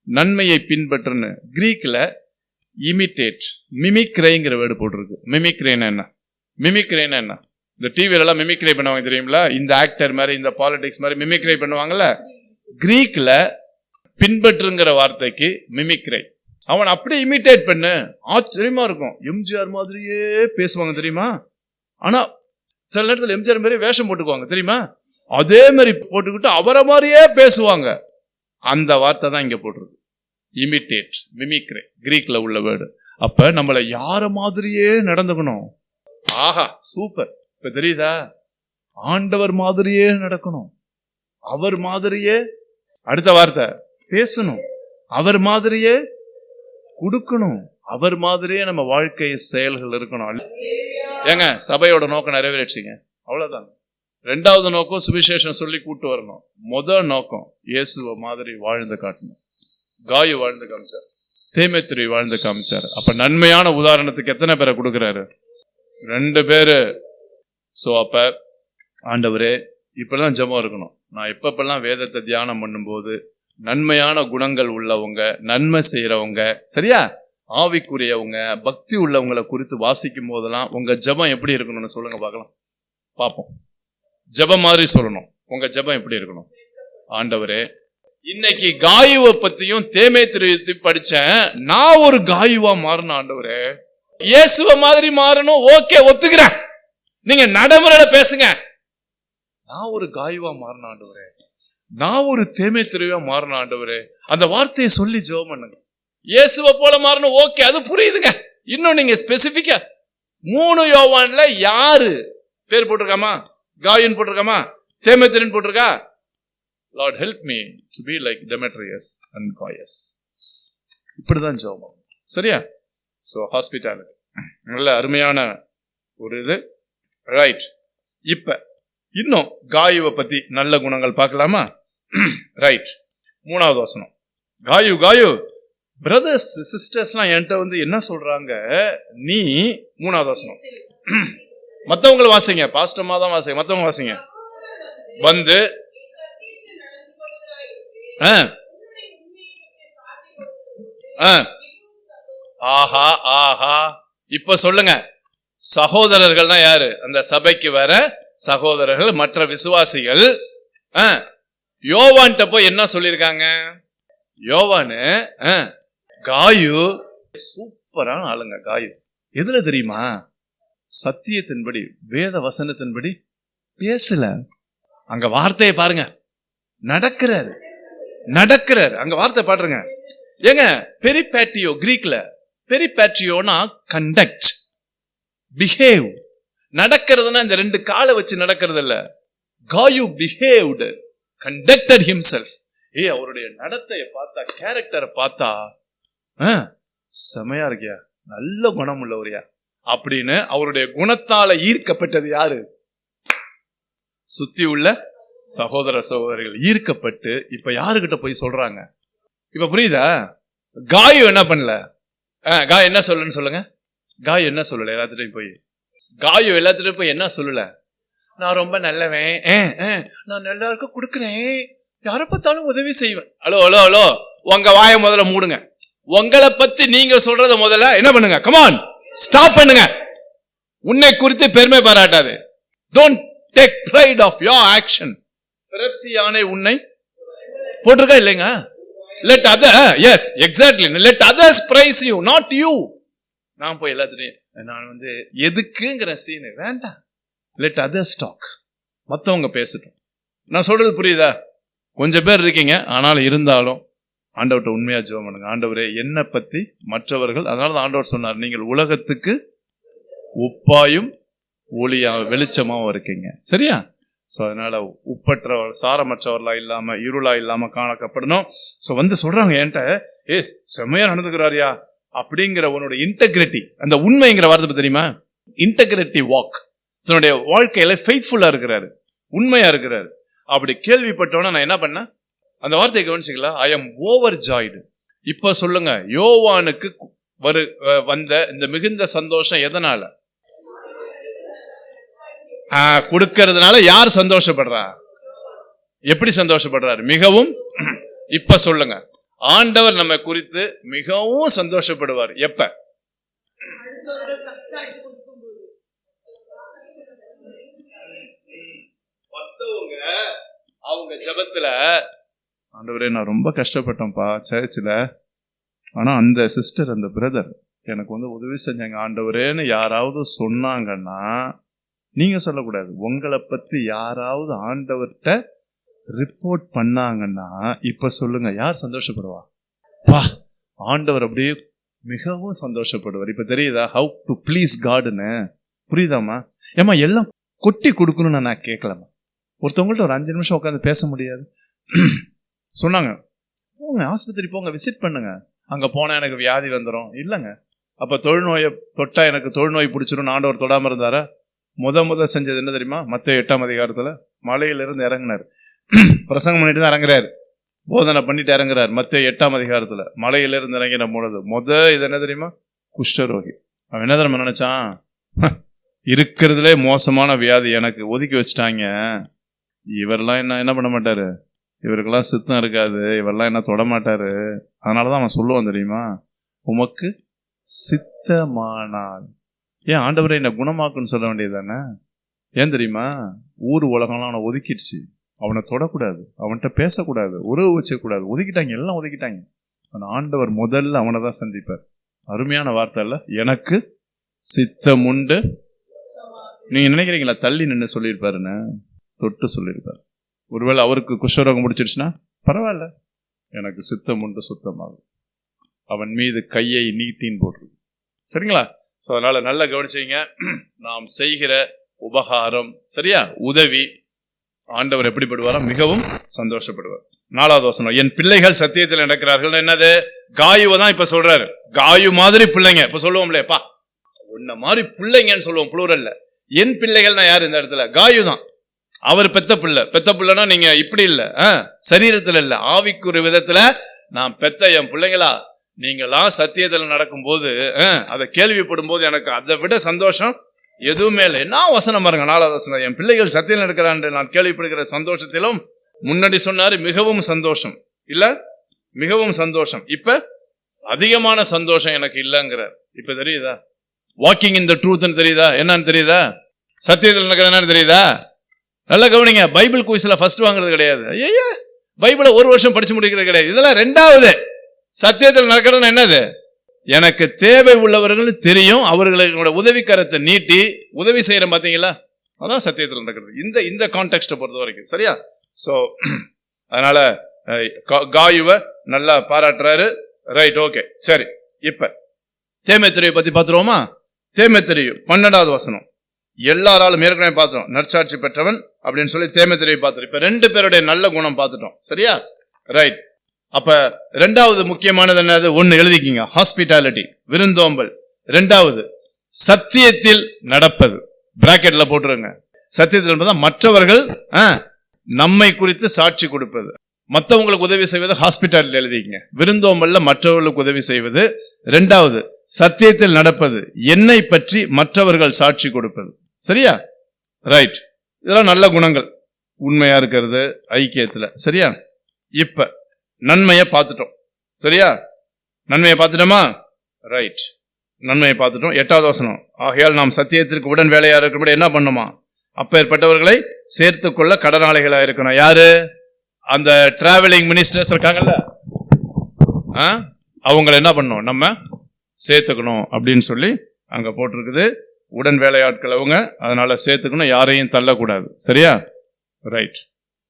நன்மையை பின்பற்றுன்னு. கிரீக்ல இமிட்டேட், மிமிக்ரைங்கிற வேர்டு போட்டிருக்கு. மிமிக்ரைனா என்ன? இந்த டிவில எல்லாம் மிமிக்ரை பண்ணுவாங்க தெரியுங்களா? இந்த ஆக்டர் மாதிரி, இந்த பாலிடிக்ஸ் மாதிரி மிமிக்ரை பண்ணுவாங்கல்ல. கிரீக்ல பின்பற்றுங்கிற வார்த்தைக்கு மிமிக்ரை. அவன் அப்படியே இமிட்டேட் பண்ணு, ஆச்சரியமா இருக்கும். எம்ஜிஆர் மாதிரியே பேசுவாங்க தெரியுமா? ஆனா சில நேரத்தில் எம்ஜிஆர் மாதிரி வேஷம் போட்டுக்குவாங்க தெரியுமா? அதே மாதிரி போட்டுக்கிட்டு அவரை மாதிரியே பேசுவாங்க. அந்த வார்த்தை தான் இங்க போட்டிருக்கு. இமிட்டேட், மிமிக்ரி, கிரீக்ல உள்ள வேர்டு. அப்ப நம்மள யார மாதிரியே நடந்துக்கணும். ஆஹா சூப்பர். இப்ப தெரியுதா? ஆண்டவர் மாதிரியே நடக்கணும், அவர் மாதிரியே, அடுத்த வார்த்தை பேசணும், அவர் மாதிரியே கொடுக்கணும், அவர் மாதிரியே நம்ம வாழ்க்கை செயல்கள் இருக்கணும். ஏங்க சபையோட நோக்கம் நிறைவேறிடுச்சிங்க, அவ்வளவுதான். ரெண்டாவது நோக்கம் சுவிசேஷம் சொல்லி கூட்டு வரணும். முதல் நோக்கம் இயேசுவ மாதிரி வாழ்ந்து காட்டணும். காயு வாழ்ந்து காமிச்சார், தீமோத்தேயு வாழ்ந்து காமிச்சார். அப்ப நன்மையான உதாரணத்துக்கு எத்தனை பேரை கொடுக்கிறாரு? 2 பேரு. சோ அப்ப ஆண்டவரே இப்பதான் ஜெபம் இருக்கணும். நான் எப்பப்பெல்லாம் வேதத்தை தியானம் பண்ணும்போது நன்மையான குணங்கள் உள்ளவங்க, நன்மை செய்யறவங்க, சரியா, ஆவிக்குரியவங்க, பக்தி உள்ளவங்களை குறித்து வாசிக்கும் போதெல்லாம் உங்க ஜெபம் எப்படி இருக்கணும்னு சொல்லுங்க பார்க்கலாம், பார்ப்போம். ஜெபம் மாதிரி சொல்லணும். உங்க ஜெபம் எப்படி இருக்கணும்? ஆண்டவரே இன்னைக்கு காயுவை பத்தியும் தீமோத்தேயுவை படிச்சேன், நான் ஒரு காயுவா மாறணும் ஆண்டவரே, இயேசுவ மாதிரி மாறணும். ஓகே, ஒத்துக்கிறேன், நீங்க நடைமுறையில பேசுங்க. நான் ஒரு காயுவா மாறணும் ஆண்டவரே, நான் ஒரு தீமோத்தேயுவா மாறணும் ஆண்டவரே. அந்த வார்த்தையை சொல்லி ஜெபம் பண்ணுங்க. இயேசுவ போல மாறணும். ஓகே, அது புரியுதுங்க. இன்னும் நீங்க ஸ்பெசிபிக்கா 3 யோவான்ல யாரு பேர் போட்டிருக்காமா? காயுன்னு போட்டிருக்காமா? தீமோத்தேயுன்னு போட்டிருக்கா? Lord help me to be like Demetrius and Gaius. இப்படிதான் ஜெபம், சரியா? சோ ஹாஸ்பிட்டாலிட்டி நல்ல அருமையான ஒரு இது, ரைட். இப்ப இன்னும் காயுவை பத்தி நல்ல குணங்கள் பார்க்கலாமா? ரைட். 3வது வசனம். காயு பிரதர்ஸ் சிஸ்டர்ஸ்லாம் என்கிட்ட என்ன சொல்றாங்க, நீ 3வது வசனம். மத்தவங்களை வாசிங்க, பாஸ்டமா தான் வாசிங்க, மத்தவங்க வாசிங்க. வந்து ஆஹா ஆஹா. இப்ப சொல்லுங்க, சகோதரர்கள் தான் யாரு? அந்த சபைக்கு வர சகோதரர்கள், மற்ற விசுவாசிகள். யோவான்ட்ட போய் என்ன சொல்லிருக்காங்க? யோவானு காயு சூப்பரான ஆளுங்க. காயு எதுல தெரியுமா? சத்தியத்தின்படி, வேத வசனத்தின்படி பேசல. அங்க வார்த்தையை பாருங்க, நடக்கிறாரு. அங்க வார்த்தை பாடுறங்க. ஏங்க பெரிபேட்டியோ, கிரீக்ல பெரிபேட்டியோனா கண்டக்ட், பிஹேவ். நடக்கிறதுனா இந்த 2 காலை வச்சு நடக்கிறது இல்ல. காயு பிஹேவ்ட், கண்டக்டட் ஹிம்செல்ஃப். அவருடைய நடத்தையை பார்த்தா, கேரக்டரை பார்த்தா செமையா இருக்கியா, நல்ல குணம் உள்ளவரியா அப்படின்னு அவருடைய குணத்தால ஈர்க்கப்பட்டது யாரு? சுத்தி உள்ள சகோதர சகோதரிகள் ஈர்க்கப்பட்டு இப்ப யாருகிட்ட போய் சொல்றாங்க? இப்ப புரியுதா? காயு என்ன பண்ணல? காய் என்ன சொல்லன்னு சொல்லுங்க. காயு என்ன சொல்லல? எல்லாத்துட்டையும் போய் காயு எல்லாத்துட்டையும் போய் என்ன சொல்லல? நான் ரொம்ப நல்லவன், நான் எல்லாருக்கும் கொடுக்குறேன், யாரை பார்த்தாலும் உதவி செய்வேன். ஹலோ ஹலோ ஹலோ, உங்க வாயை முதல்ல மூடுங்க. உங்களை பத்தி நீங்க சொல்றத முதல்ல என்ன பண்ணுங்க, கமான் ஸ்டாப் பண்ணுங்க. உன்னை குறித்து பெருமை பாராட்டாது. Don't take pride of your action. பிரத்தியானே உன்னை போட்டிருக்கா இல்லைங்க? let other, yes exactly, let others praise you, not you. நான் போய் எல்லாத்தையும் நான் எதுக்குங்கிற சீன் வேண்டாம். let others talk, மத்தவங்க பேசட்டும். நான் சொல்றது புரியுதா? கொஞ்சம் பேர் இருக்கீங்க, ஆனாலும் இருந்தாலும் ஆண்டவர்கிட்ட உண்மையா ஜெபம் பண்ணுங்க. ஆண்டவரே என்னை பத்தி மற்றவர்கள், அதனாலதான் ஆண்டவர் சொன்னார், நீங்கள் உலகத்துக்கு உப்பாயும் ஒளியா வெளிச்சமாவும் இருக்கீங்க, சரியா? சோ அதனால உப்பற்றவர் சாரமற்றவர்களா இல்லாம இருளா இல்லாம காணக்கப்படணும். சோ சொல்றாங்க என்கிட்ட, செம்மையா நடந்துக்கிறாரியா அப்படிங்கிற உன்னோட இன்டெகிரிட்டி, அந்த உண்மைங்கிற வார்த்தை தெரியுமா? இன்டெகிரிட்டி வாக், தன்னுடைய வாழ்க்கையில ஃபெய்த்ஃபுல்லா இருக்கிறாரு, உண்மையா இருக்கிறாரு. அப்படி கேள்விப்பட்டோன்னா நான் என்ன பண்ண, அந்த வார்த்தையை கவனிச்சிங்களா? I am overjoyed. இப்ப சொல்லுங்க, யோவானுக்கு வந்த இந்த மிகுந்த சந்தோஷம் எதனால? கொடுக்கிறதுனால. யார் சந்தோஷப்படுறா? எப்படி சந்தோஷப்படுறாரு? மிகவும். இப்ப சொல்லுங்க, ஆண்டவர் நம்ம குறித்து மிகவும் சந்தோஷப்படுவார் எப்ப? அவங்க ஜெபத்துல, ஆண்டவரே நான் ரொம்ப கஷ்டப்பட்டேன்ப்பா சர்ச்சில், ஆனா அந்த சிஸ்டர், அந்த பிரதர் எனக்கு உதவி செஞ்சாங்க ஆண்டவரேன்னு யாராவது சொன்னாங்கன்னா, நீங்க சொல்லக்கூடாது, உங்களை பத்தி யாராவது ஆண்டவர்கிட்ட ரிப்போர்ட் பண்ணாங்கன்னா இப்ப சொல்லுங்க, யார் சந்தோஷப்படுவா? பா, ஆண்டவர் அப்படியே மிகவும் சந்தோஷப்படுவார். இப்ப தெரியுதா ஹவு டு ப்ளீஸ் காட்னு? புரியுதாமா? ஏமா எல்லாம் கொட்டி கொடுக்கணும்னு நான் கேட்கலாமா? ஒருத்தவங்கள்ட்ட ஒரு 5 நிமிஷம் உட்காந்து பேச முடியாது. சொன்னாங்க, போங்க ஆஸ்பத்திரி போங்க, விசிட் பண்ணுங்க. அங்க போனா எனக்கு வியாதி வந்துடும். இல்லைங்க, அப்ப தொழுநோயை தொட்டா எனக்கு தொழுநோய் பிடிச்சிரும் ஆண்டவர் தொடாம இருந்தாரா? முத செஞ்சது என்ன தெரியுமா? மத்தேயு 8ஆம் அதிகாரத்துல மலையிலிருந்து இறங்கினார். பிரசங்கம் பண்ணிட்டு தான் இறங்குறாரு, போதனை பண்ணிட்டு இறங்குறாரு. மத்தேயு 8ஆம் அதிகாரத்துல மலையிலிருந்து இறங்கின பொழுது இது என்ன தெரியுமா? குஷ்டரோகி. அவன் என்ன தெரியுமா நினைச்சான்? இருக்கிறதுலே மோசமான வியாதி எனக்கு ஒதுக்கி வச்சுட்டாங்க, இவரெல்லாம் என்ன பண்ண மாட்டாரு, இவருக்கெல்லாம் சித்தம் இருக்காது, இவரெல்லாம் என்ன தொட மாட்டாரு. அதனாலதான் அவன் சொல்லுவான் தெரியுமா, உமக்கு சித்தமானால். ஏன் ஆண்டவரை என்ன குணமாக்குன்னு சொல்ல வேண்டியது தானே? ஏன் தெரியுமா? ஊர் உலகம்லாம் அவனை ஒதுக்கிடுச்சு. அவனை தொடக்கூடாது, அவன்கிட்ட பேசக்கூடாது, உறவு வச்சக்கூடாது, ஒதுக்கிட்டாங்க, எல்லாம் ஒதுக்கிட்டாங்க. அந்த ஆண்டவர் முதல்ல அவனை தான் சந்திப்பார். அருமையான வார்த்தை இல்ல? எனக்கு சித்தம் உண்டு. நீங்க நினைக்கிறீங்களா தள்ளி நின்று சொல்லியிருப்பாருன்னு? தொட்டு சொல்லியிருப்பாரு. ஒருவேளை அவருக்கு குஷ்டரோகம் முடிச்சிருச்சுன்னா பரவாயில்ல, எனக்கு சித்தம் உண்டு, சுத்தமாகும். அவன் மீது கையை நீட்டின்னு போட்டிருக்கு. சரிங்களா? ஸோ அதனால நல்லா கவனிச்சீங்க. நாம் செய்கிற உபகாரம், சரியா, உதவி, ஆண்டவர் எப்படிப்படுவாரோ மிகவும் சந்தோஷப்படுவார். 4வது வசனம், என் பிள்ளைகள் சத்தியத்தில் நடக்கிறார்கள். என்னது? காயுவை தான் இப்ப சொல்றாரு. காயு மாதிரி பிள்ளைங்க. இப்ப சொல்லுவோம்லேப்பா, உன்ன மாதிரி பிள்ளைங்கன்னு சொல்லுவோம் ப்ளூரல்ல. என் பிள்ளைகள்னா யாரு இந்த இடத்துல? காயு தான். அவர் பெத்த பிள்ளைனா நீங்க இப்படி இல்ல, சரீரத்துல இல்ல, ஆவிக்குரிய விதத்துல நான் பெத்த என் பிள்ளைங்களா, நீங்களாம் சத்தியத்துல நடக்கும் போது அதை கேள்விப்படும் போது எனக்கு அதை விட சந்தோஷம் எதுவுமே இல்லை. என்ன வசனம் பாருங்க, 4வது வசனம், என் பிள்ளைகள் சத்தியம் நடக்கிறான் நான் கேள்விப்படுகிற சந்தோஷத்திலும், முன்னாடி சொன்னாரு மிகவும் சந்தோஷம் இல்ல, மிகவும் சந்தோஷம். இப்ப அதிகமான சந்தோஷம் எனக்கு இல்லைங்கிறார். இப்ப தெரியுதா? வாக்கிங் இன் த ட்ரூத்னு தெரியுதா? என்னன்னு தெரியுதா? சத்தியத்தில் நடக்கிற என்னன்னு தெரியுதா? நல்லா கவனிங்க. பைபிள் குயிஸ்ல ஃபர்ஸ்ட் வாங்குறது கிடையாது. ஐயா, பைபிளை ஒரு வருஷம் படிச்சு முடிக்கிறது கிடையாது. இதெல்லாம் 2வது. சத்தியத்தில் நடக்கிறது என்னது? எனக்கு தேவை உள்ளவர்கள் தெரியும், அவர்களோட உதவிக்கரத்தை நீட்டி உதவி செய்யறேன், பாத்தீங்களா? அதான் சத்தியத்தில் நடக்கிறது இந்த கான்டெக்ஸ்ட பொறுத்த வரைக்கும். சரியா? சோ அதனால காயுவை நல்லா பாராட்டுறாரு. ரைட், ஓகே, சரி. இப்ப தீமோத்தேயுவை பத்தி பாத்துருவோமா? தீமோத்தேயு 12வது வசனம், எல்லாராலும் ஏற்கனவே பார்த்தோம், நற்சாட்சி பெற்றவன் அப்படின்னு சொல்லி தீமோத்தேயுவை பார்த்துட்டோம். இப்ப 2 பேருடைய நல்ல குணம் பார்த்துட்டோம். சரியா? ரைட். அப்ப 2வது முக்கியமானது என்னது? 1 எழுதிக்கிங்க, ஹாஸ்பிட்டாலிட்டி, விருந்தோம்பல். 2வது சத்தியத்தில் நடப்பது, பிராக்கெட்ல போட்டுருங்க. சத்தியத்தில் மற்றவர்கள் நம்மை குறித்து சாட்சி கொடுப்பது, மற்றவங்களுக்கு உதவி செய்வது ஹாஸ்பிட்டாலிட்டி எழுதிக்கிங்க. விருந்தோம்பல்ல மற்றவர்களுக்கு உதவி செய்வது. 2வது சத்தியத்தில் நடப்பது, என்னை பற்றி மற்றவர்கள் சாட்சி கொடுப்பது. சரியா? ரைட். இதெல்லாம் நல்ல குணங்கள், உண்மையா இருக்கிறது, ஐக்கியத்துல. சரியா? இப்ப நன்மையை பார்த்துட்டோம். சரியா? நன்மையை பார்த்துட்டோமா? ரைட், நன்மையை பார்த்துட்டோம். 8வது வசனம், ஆகையால் நாம் சத்தியத்திற்கு உடன் வேலையா இருக்கிறபடி என்ன பண்ணுமா? அப்பேற்பட்டவர்களை சேர்த்து கொள்ள கடனாளிகளா இருக்கணும். யாரு? அந்த டிராவலிங் மினிஸ்டர்ஸ் இருக்காங்கல்ல, அவங்களை என்ன பண்ணணும்? நம்ம சேர்த்துக்கணும் அப்படின்னு சொல்லி அங்க போட்டிருக்குது. உடன் வேலையாட்கள் அவங்க, அதனால சேர்த்துக்கணும், யாரையும் தள்ளக்கூடாது. சரியா? ரைட்,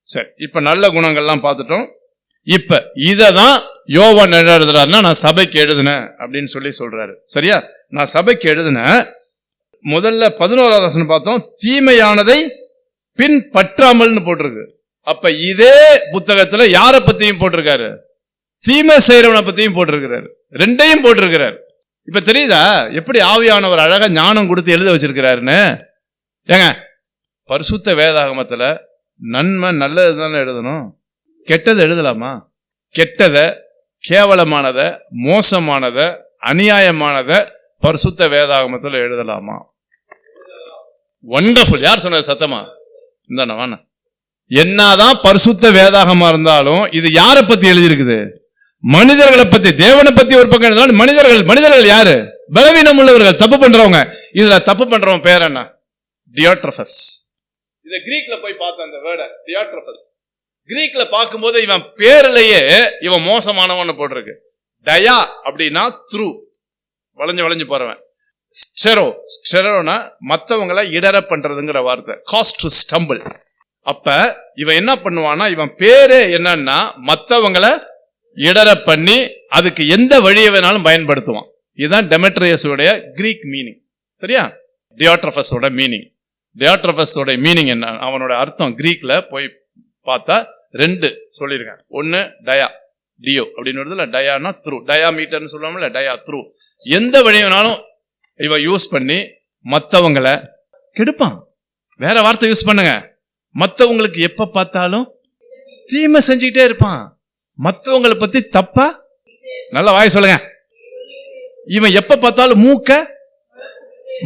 சரி. இப்ப நல்ல குணங்கள்லாம் பார்த்துட்டோம். இப்ப இததான் யோவான் என்ன எழுதுறாருன்னா, நான் சபைக்கு எழுதுனேன் அப்படின்னு சொல்லி சொல்றாரு. சரியா? நான் சபைக்கு எழுதுனேன். முதல்ல 11வது வசனம் பார்த்தோம், தீமையானதை பின்பற்றாமல்னு போட்டிருக்கு. அப்ப இதே புத்தகத்துல யார பத்தியும் போட்டிருக்காரு? தீமை செய்யறவனை பத்தியும் போட்டிருக்கிறாரு. 2யும் போட்டிருக்கிறார். இப்ப தெரியுதா எப்படி ஆவியானவர் அழகா ஞானம் கொடுத்து எழுத வச்சிருக்கிறாருன்னு? ஏங்க, பரிசுத்த வேதாகமத்துல நன்மை நல்லதுதானே எழுதணும், கெட்டதை எழுதலாமா? கெட்டத, கேவலமானத, மோசமானத, அநியாயமானத பரிசுத்த வேதாகமத்துல எழுதலாமா? வண்டர்ஃபுல். யார் சொன்னது? சத்தமா இந்த என்னதான் பரிசுத்த வேதாகமா இருந்தாலும் இது யாரை பத்தி எழுதியிருக்குது? மனிதர்களை பத்தி. தேவனை பத்தி ஒரு பக்கம் எழுதினாலும் மனிதர்கள் யாரு? பலவீனம் உள்ளவர்கள், தப்பு பண்றவங்க. இதுல தப்பு பண்றவங்க பேர் என்ன? டியோட்ரஃபஸ். இத கிரீக்ல போய் பார்த்த அந்த வேர்ட டியோட்ரஃபஸ், கிரீக்ல பார்க்கும்போது இவன் பேர்லயே இவன் மோசமானவன் போட்டிருக்கு. டயா அப்படின்னா த்ரூ, வளைஞ்சு போறவன். ஸ்டெரோனா மத்தவங்களை இடர பண்றதுங்கிற வார்த்தை. Cause to stumble. அப்ப இவன் என்ன பண்ணுவான்னா, இவன் பேரு என்னன்னா மத்தவங்களை இடர பண்ணி அதுக்கு எந்த வழியை வேணாலும் பயன்படுத்துவான். இதுதான் டெமெட்ரியஸோடைய கிரீக் மீனிங். சரியா? டியோட்ரஃபஸோட மீனிங். டியோட்ரஃபஸோட மீனிங் என்ன, அவனோட அர்த்தம் கிரீக்ல போய் பார்த்தா 2 சொல்லியிருக்காங்க. ஒன்னு டயா, டியோ அப்படின்னு வருது இல்ல, டயானா த்ரூ, டயா மீட்டர்னு சொல்லுவாங்கல்ல, டயா த்ரூ. எந்த வழி வேணாலும் இவன் யூஸ் பண்ணி மற்றவங்களை கெடுப்பான். வேற வார்த்தை யூஸ் பண்ணுங்க, மற்றவங்களுக்கு எப்ப பார்த்தாலும் தீமை செஞ்சுக்கிட்டே இருப்பான். மற்றவங்களை பத்தி தப்பா, நல்ல வாய் சொல்லுங்க, இவன் எப்ப பார்த்தாலும் மூக்க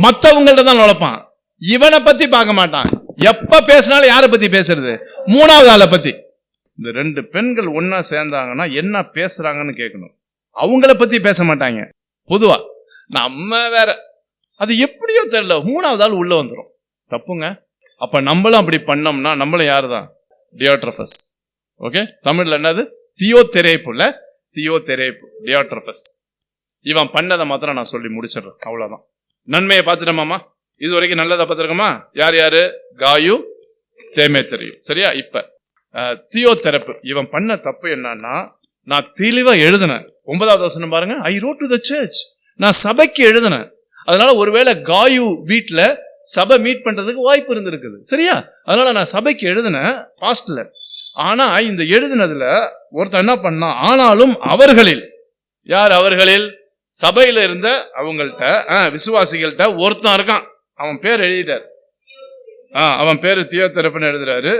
மற்றவங்கள்ட்ட தான் நுழைப்பான். இவனை பத்தி பார்க்க மாட்டான். எப்ப பேசினாலும் யாரை பத்தி பேசுறது, 3வது ஆளை பத்தி. இந்த 2 பெண்கள் ஒன்னா சேர்ந்தாங்கன்னா என்ன பேசுறாங்கன்னு கேட்கணும். அவங்கள பத்தி பேச மாட்டாங்க. பொதுவா நம்ம வேற, அது எப்படியோ தெரியல, 3வது ஆள் உள்ள வந்துடும். தப்புங்க. அப்ப நம்மளும் அப்படி பண்ணோம்னா நம்மளும் யாருதான்? டியோட்ரஃபஸ். ஓகே, தமிழ்ல என்னது? தியோதெரேப்புல, தியோதெரேப்பு, டியோட்ரஃபஸ். இவன் பண்ணதை மாத்திரம் நான் சொல்லி முடிச்சிடுறேன், அவ்வளவுதான். நன்மையை பார்த்துட்டோமாமா? இது வரைக்கும் நல்லதை பார்த்துருக்கோமா? யார் யாரு? காயு, தேமேத்திரியு. சரியா? இப்ப தியோதெரப்பு. இவன் பண்ண தப்பு என்னன்னா, நான் தெளிவா எழுதினேன். 9வது வசனம் பாருங்க. I wrote to the church. நான் சபைக்கு எழுதினேன். அதனால ஒருவேளை காயு வீட்டுல சபை மீட் பண்றதுக்கு வாய்ப்பு இருந்திருக்குது. சரியா? அதனால நான் சபைக்கு எழுதினேன் பாஸ்ட்ல. ஆனா இந்த எழுதினதுல ஒருத்தர் என்ன பண்ணா, ஆனாலும் அவர்களில், யார் அவர்களில்? சபையில இருந்த அவங்கள்ட்ட, விசுவாசிகள்கிட்ட ஒருத்தன் இருக்கான். அவன் பேர் எழுதிட்டார். அவன் பேரு தியோதெரப்புன்னு எழுதுறாரு.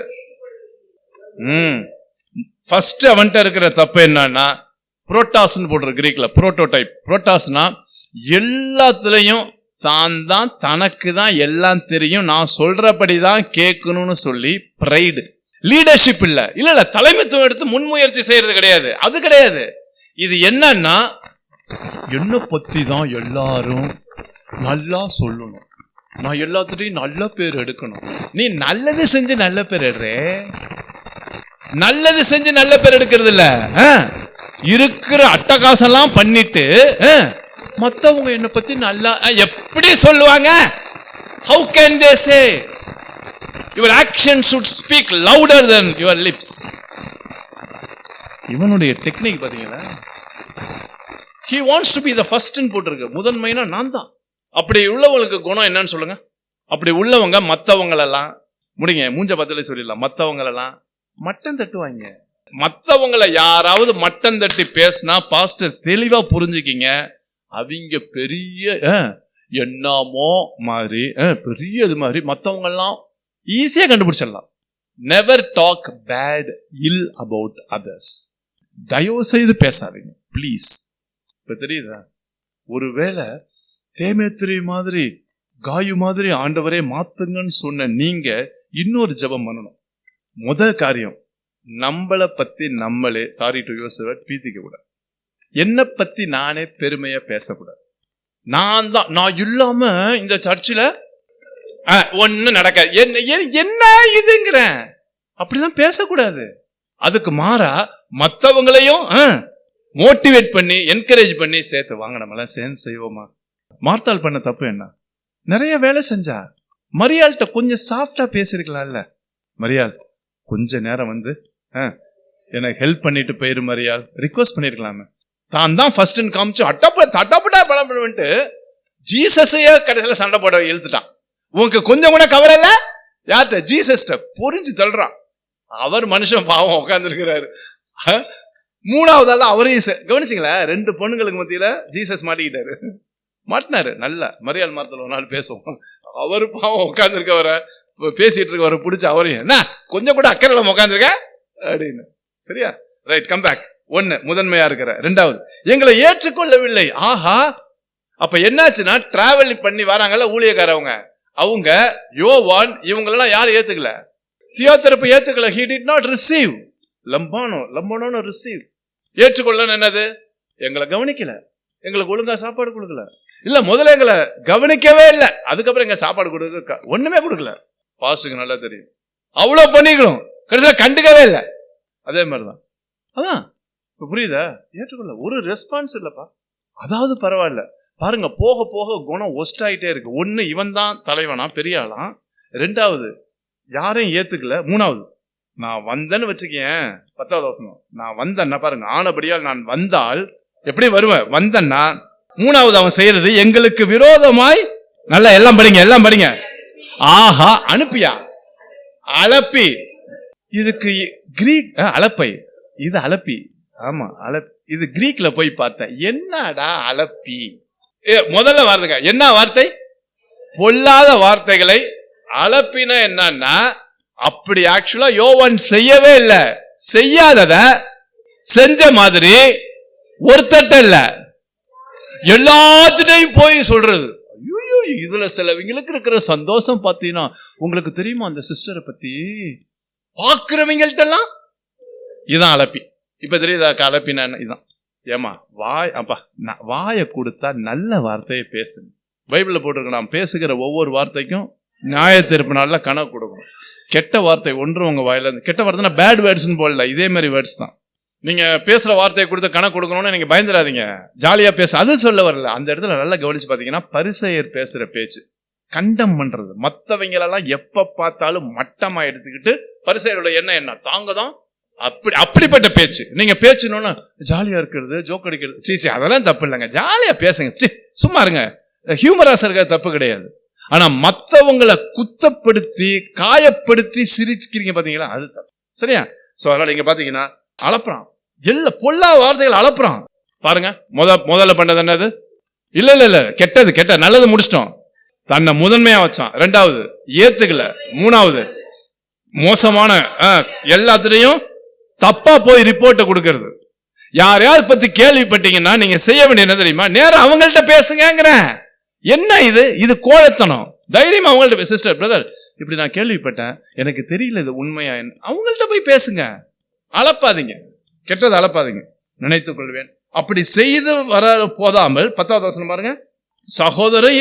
ஃபர்ஸ்ட் அவன்கிட்ட இருக்கிற தப்பு என்னன்னா, புரோட்டாஸ்ன்னு போடுற கிரீக்ல, புரோட்டோடைப். புரோட்டாஸ்னா எல்லாத்துலயும் தான் தான், தனக்கு தான் எல்லாம் தெரியும், நான் சொல்றபடிதான் கேட்கணும்னு சொல்லி பிரைடு. லீடர்ஷிப் இல்ல, இல்ல தலைமைத்துவம் எடுத்து முன்முயற்சி செய்யறது கிடையாது. அது கிடையாது. இது என்னன்னா, என்ன பத்தி தான் எல்லாரும் நல்லா சொல்லணும், நான் எல்லாத்துட்டையும் நல்ல பேர் எடுக்கணும். நீ நல்லது செஞ்சு நல்ல பேர் எடுறே, நல்லது செஞ்சு நல்ல பேர் எடுக்கிறது இல்ல, இருக்கிற அட்டகாசம்லாம் பண்ணிட்டு மத்தவங்க என்ன பத்தி நல்லா எப்படி சொல்லுவாங்க? How can they say? Your actions should speak louder than your lips. இவனுடைய டெக்னிக் பாத்தீங்களா? He wants to be the first ன்னு போட்டிருக்கு. முதன்மைனா நான் தான். அப்படி உள்ளவங்களுக்கு குணம் என்னன்னு சொல்லுங்க. அப்படி உள்ளவங்க மத்தவங்களெல்லாம் முடிங்க, மூஞ்ச பத்தலே சொல்லிடலாம், மத்தவங்களெல்லாம் மட்டம் தட்டுவாங்க. மத்தவங்களை யாராவது மட்டம் தட்டி பேசினா பாஸ்டர் தெளிவா புரிஞ்சுக்கிங்க, அவங்க பெரிய என்னமோ மாதிரி, பெரிய இது மாதிரி மத்தவங்க எல்லாம் ஈஸியா கண்டுபிடிச்சிடலாம். Never talk bad ill about others. தயவு செய்து பேசாதீங்க பிளீஸ். இப்ப தெரியுதா? ஒருவேளை தேமேத்திரி மாதிரி, காயு மாதிரி ஆண்டவரே மாத்துங்கன்னு சொன்ன நீங்க இன்னொரு ஜெபம் பண்ணணும். முதல் காரியம், நம்மளை பத்தி நம்மளே, sorry to use the word, பீத்திக்க கூடாது. என்னை பத்தி நானே பெருமையா பேசக்கூடாது. நான் தான், நான் இல்லாம இந்த சர்ச்சில் ஒண்ணு நடக்காது, என்ன இதுங்கிறேன், அப்படிலாம் பேசக்கூடாது. அதுக்கு மாறா மற்றவங்களையும் மோட்டிவேட் பண்ணி, என்கரேஜ் பண்ணி சேர்த்து வாங்க, நம்ம எல்லாம் சேர்ந்து செய்வோமா. மார்த்தாள் பண்ண தப்பு என்ன? நிறைய வேலை செஞ்சா. மரியாள்கிட்ட கொஞ்சம் சாஃப்டா பேசிருக்கலாம்ல. மரியாள் கொஞ்ச நேரம் வந்து எனக்கு ஹெல்ப் பண்ணிட்டு போயிரு மரியாள், ரிக்வஸ்ட் பண்ணிருக்கலாமே. தான் தான் ஃபர்ஸ்ட் காமிச்சு அட்டப்பட்டா படம் பண்ணிட்டு ஜீசஸையே கடைசியில சண்டை போட இழுத்துட்டான். உனக்கு கொஞ்சம் கூட கவலை இல்ல? யார்கிட்ட? ஜீசஸ்ட பொறிஞ்சு தள்ளுறான். அவர் மனுஷன் பாவம் உட்கார்ந்துருக்கிறாரு. 3வது அவரையும் கவனிச்சிங்களா? 2 பொண்ணுங்களுக்கு மத்தியில ஜீசஸ் மாட்டிக்கிட்டாரு, மாட்டினாரு. நல்ல மரியாள் மார்த்தல் ஒரு நாள் பேசுவோம். அவரு பாவம் உட்கார்ந்து இருக்கவர பேசிட்டு இருக்கவரை பிடிச்ச அவரையும், என்ன கொஞ்சம் கூட அக்கறையில உட்காந்துருக்க அப்படின்னு. சரியா? Right, come back. 1 முதன்மையா இருக்கிற. 2வது, எங்களை ஏற்றுக்கொள்ளவில்லை. ஆஹா, அப்ப என்னாச்சுன்னா, டிராவல் பண்ணி வராங்கல்ல ஊழியக்காரவங்க, அவங்க யோவான் இவங்களெல்லாம் யாரும் ஏத்துக்கல. தியோதெரப்பு ஏத்துக்கல. he did not receive. லம்பானோ ரிசீவ். ஏற்றுக்கொள்ளன்னு என்னது? எங்களை கவனிக்கல, எங்களுக்கு ஒழுங்கா சாப்பாடு கொடுக்கல. இல்ல, முதல்ல எங்களை கவனிக்கவே இல்லை, அதுக்கப்புறம் எங்க சாப்பாடு கொடுக்க ஒண்ணுமே கொடுக்கல. பாஸ்டுக்கு நல்லா தெரியும், அவ்வளவு பண்ணிக்கணும், கடைசியில கண்டுக்கவே இல்லை. அதே மாதிரிதான். அதான் புரியுதா? ஏற்றுக்கொள்ள ஒரு ரெஸ்பான்ஸ் இல்லப்பா. அதாவது பரவாயில்ல பாருங்க, போக போக குணம் ஒஸ்ட் ஆயிட்டே இருக்கு. 1 இவன் தான் தலைவனா பெரிய ஆளாம், 2வது யாரையும் ஏத்துக்கல, 3வது நான் வந்தேன்னு வச்சுக்கேன், 10வது வசனம், நான் வந்தேன்னா பாருங்க, ஆனபடியால் நான் வந்தால் எப்படி வருவேன், வந்தேன்னா 3வது அவன் செய்யறது எங்களுக்கு விரோதமாய், நல்லா எல்லாம் படிங்க, ஆஹா அனுப்பியா, அலப்பி, இதுக்கு கிரீக் அலப்பை, இது அலப்பி, ஆமா இது கிரீக்ல போய் பார்த்தேன், என்னடா அலப்பி, முதல்ல வார்த்தைங்க என்ன வார்த்தை, பொல்லாத வார்த்தைகளை அலப்பின என்னன்னா, அப்படி ஆக்சுவலா யோவான் செய்யவே இல்லை, செய்யாதத செஞ்ச மாதிரி ஒருத்தட்ட இல்ல, எல்லாத்திட்டையும் போய் சொல்றது. இதுல சிலவங்களுக்கு இருக்கிற சந்தோஷம் பார்த்தீங்கன்னா, உங்களுக்கு தெரியுமா அந்த சிஸ்டரை பத்தி பாக்குறவங்கள்ட்ட எல்லாம் இதான் அலப்பி. இப்ப தெரியுதா அலப்பினா இதான், ஏமா வாயை கொடுத்தா நல்ல வார்த்தையை பேசுங்க. பைபிள்ல போட்டிருக்க, நாம் பேசுகிற ஒவ்வொரு வார்த்தைக்கும் நியாயத்தீர்ப்பு நாள்ல கணக்கு கொடுக்கணும். கெட்ட வார்த்தை ஒன்றும் உங்க வாயில இருந்து, கெட்ட வார்த்தைனா பேட் வேர்ட்ஸ்ன்னு போடல, இதே மாதிரி வேர்ட்ஸ் தான். நீங்க பேசுற வார்த்தையை கொடுத்து கணக்கு கொடுக்கணும்னு நீங்க பயந்துடாதீங்க, ஜாலியா பேச, அது சொல்ல வரல. அந்த இடத்துல நல்லா கவனிச்சு பாத்தீங்கன்னா, பரிசேயர் பேசுற பேச்சு கண்டம் பண்றது, மற்றவங்களெல்லாம் எப்ப பார்த்தாலும் மட்டமா எடுத்துக்கிட்டு, பரிசேயரோட என்ன தாங்க தான் அப்படிப்பட்ட பேச்சு. நீங்க பேச்சுனோன்னா ஜாலியா இருக்கிறது, ஜோக் அடிக்கிறது, சீச்சி அதெல்லாம் தப்பு இல்லைங்க, ஜாலியா பேசுங்க, சும்மா இருங்க, ஹியூமரஸ் இருக்க தப்பு கிடையாது. ஆனா மத்தவங்களை குத்தப்படுத்தி காயப்படுத்தி சிரிச்சுக்கிறீங்க பாத்தீங்களா, அது தப்பு. சரியா? சோ அதனால நீங்க பாத்தீங்கன்னா அளப்புறான், பொல்லா வார்த்தைகள் அளப்புறான். பாருங்க, முதல்ல பண்ணது என்னது, இல்ல கெட்டது நல்லது முடிச்சிட்டோம், தன்னை முதன்மையா வச்சான். 2வது ஏத்துக்கல. 3வது மோசமான எல்லாத்திலையும் தப்பா போய் ரிப்போர்ட்டை கொடுக்கறது. யாரையாவது பத்தி கேள்விப்பட்டீங்கன்னா நீங்க செய்ய வேண்டிய என்ன தெரியுமா, நேரம் அவங்கள்ட்ட பேசுங்கிற. என்ன இது கோழைத்தனம். தைரியமா அவங்கள்ட்ட, சிஸ்டர் பிரதர் இப்படி நான் கேள்விப்பட்டேன், எனக்கு தெரியல இது உண்மையா, அவங்கள்ட்ட போய் பேசுங்க, அளப்பாதீங்க, கெட்டது அளப்பாதீங்க. நினைத்துக் கொள்வேன் அப்படி செய்து வர போதாமல், 10வது வசனம் பாருங்க, சகோதரன்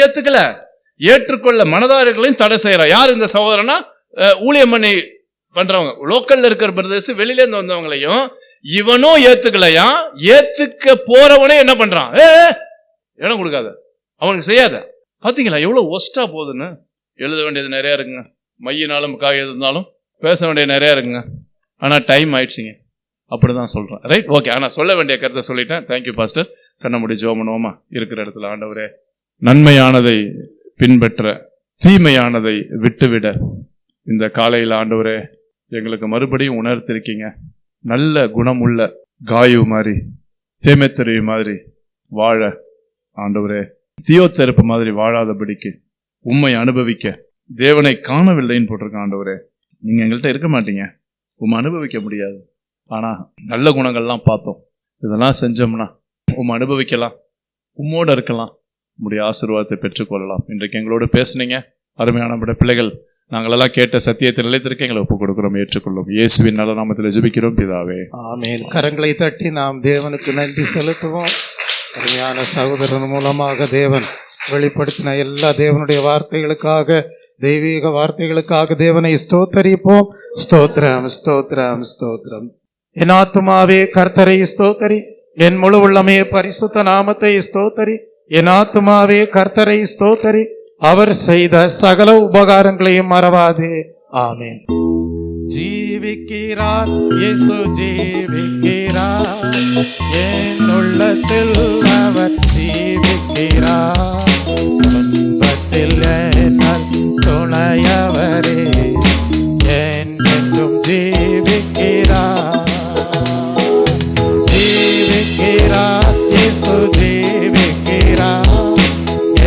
ஏற்றுக்கொள்ள மனதார்களையும் தடை செய்யற. யார் இந்த சகோதரனா, ஊழியம் பண்ணி பண்றவங்க, லோக்கல்ல இருக்கிற பிரதர்ஸ், வெளியில இருந்து வந்தவங்களையும் இவனும் ஏத்துக்கலையா, ஏத்துக்க போறவனே என்ன பண்றான், இடம் கொடுக்காத, அவனுக்கு செய்யாத. பாத்தீங்களா எவ்வளவு ஒஸ்டா போகுதுன்னு. எழுத வேண்டியது நிறைய இருக்குங்க, மையினாலும் காய் இருந்தாலும் பேச வேண்டியது நிறைய இருக்குங்க. ஆனா டைம் ஆயிடுச்சுங்க, அப்படிதான் சொல்றேன். Right, okay. ஆனா சொல்ல வேண்டிய கருத்தை சொல்லிட்டேன். Thank you pastor. கண்ணமுடி ஜோமனோமா இருக்கிற இடத்துல ஆண்டவரே, நன்மையானதை பின்பற்ற, தீமையானதை விட்டுவிட இந்த காலையில் ஆண்டவரே எங்களுக்கு மறுபடியும் உணர்த்திருக்கீங்க. நல்ல குணமுள்ள காயு மாதிரி, தேமெத்தரி மாதிரி வாழ ஆண்டவரே, தியோத்தெருப்பு மாதிரி வாழாதபடிக்கு உம்மை அனுபவிக்க, தேவனை காணவில்லைன்னு போட்டிருக்க ஆண்டவரே. நீங்க எங்கள்கிட்ட இருக்க மாட்டீங்க, உம்மை அனுபவிக்க முடியாது. ஆனா நல்ல குணங்கள்லாம் பார்த்தோம், இதெல்லாம் செஞ்சோம்னா உம்மை அனுபவிக்கலாம், உம்மோட இருக்கலாம், உம்முடைய ஆசீர்வாதத்தை பெற்றுக்கொள்ளலாம். இன்றைக்கு எங்களோடு பேசுனீங்க அருமையான பிள்ளைகள். நாங்களெல்லாம் கேட்ட சத்தியத்தை நிலைத்திருக்க எங்களை ஒப்புக் கொடுக்கிறோம், ஏற்றுக்கொள்ளும். இயேசுவின் நல்ல நாமத்தில் ஜெபிக்கிறோம் பிதாவே, ஆமென். கரங்களை தட்டி நாம் தேவனுக்கு நன்றி செலுத்துவோம். அருமையான சகோதரன் மூலமாக தேவன் வெளிப்படுத்தின எல்லா தேவனுடைய வார்த்தைகளுக்காக, தெய்வீக வார்த்தைகளுக்காக தேவனை ஸ்தோத்தரிப்போம். ஸ்தோத்திரம், ஸ்தோத்திரம், ஸ்தோத்திரம். என் ஆத்துமாவே கர்த்தரை ஸ்தோத்தரி, என் முழு உள்ளமே பரிசுத்த நாமத்தை ஸ்தோத்தரி. என் ஆத்துமாவே கர்த்தரை ஸ்தோத்தரி, அவர் செய்த சகல உபகாரங்களையும் மறவாதே. ஆமென். ஜீவிக்கிறார் இயேசு, ஜீவிக்கிறார் என் உள்ளத்தில், அவர் ஜீவிக்கிறார். துன்பத்தில் என்னால் துணையவரே, என்றென்றும் ஜீவிக்கிறார். ஜீவிக்கிறார் இயேசு, ஜீவிக்கிறார்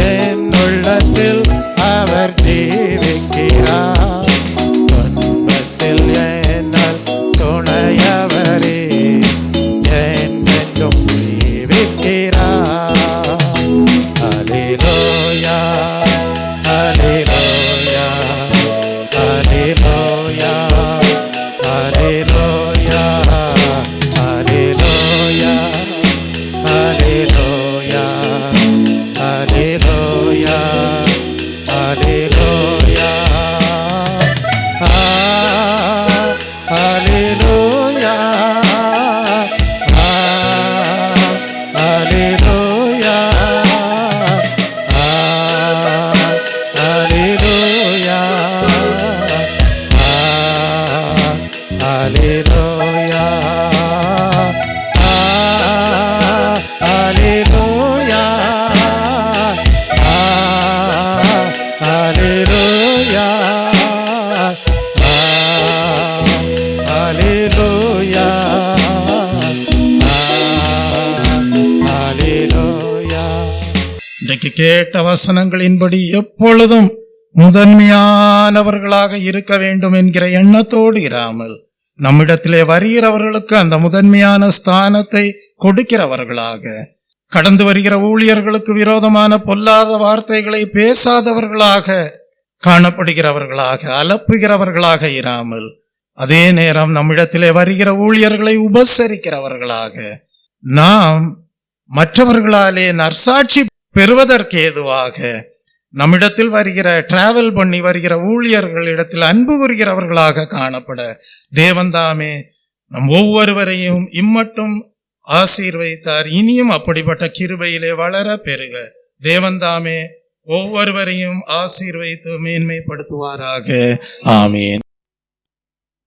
என் உள்ளத்தில், அவர் ஜீவிக்கிறார். துன்பத்தில் என்னால் துணையவரே, என்றென்றும் ஜீவிக்கிறார். இன்றைக்கு கேட்ட வசனங்களின்படி எப்பொழுதும் முதன்மையானவர்களாக இருக்க வேண்டும் என்கிற எண்ணத்தோடு இராமல் நம்மிடத்திலே வருகிறவர்களுக்கு அந்த முதன்மையான ஸ்தானத்தை கொடுக்கிறவர்களாக, கடந்து வருகிற ஊழியர்களுக்கு விரோதமான பொல்லாத வார்த்தைகளை பேசாதவர்களாக காணப்படுகிறவர்களாக, அலப்புகிறவர்களாக இராமல், அதே நேரம் நம்மிடத்திலே வருகிற ஊழியர்களை உபசரிக்கிறவர்களாக, நாம் மற்றவர்களாலே நற்சாட்சி பெறுவதற்கு ஏதுவாக நம்மிடத்தில் வருகிற டிராவல் பண்ணி வருகிற ஊழியர்களிடத்தில் அன்பு கூறுகிறவர்களாக காணப்பட தேவன்தாமே நம் ஒவ்வொருவரையும் இம்மட்டும் ஆசீர்வதித்தார். இனியும் அப்படிப்பட்ட கிருபையிலே வளர பெருக தேவன்தாமே ஒவ்வொருவரையும் ஆசீர்வதித்து மேன்மைப்படுத்துவாராக. ஆமீன்.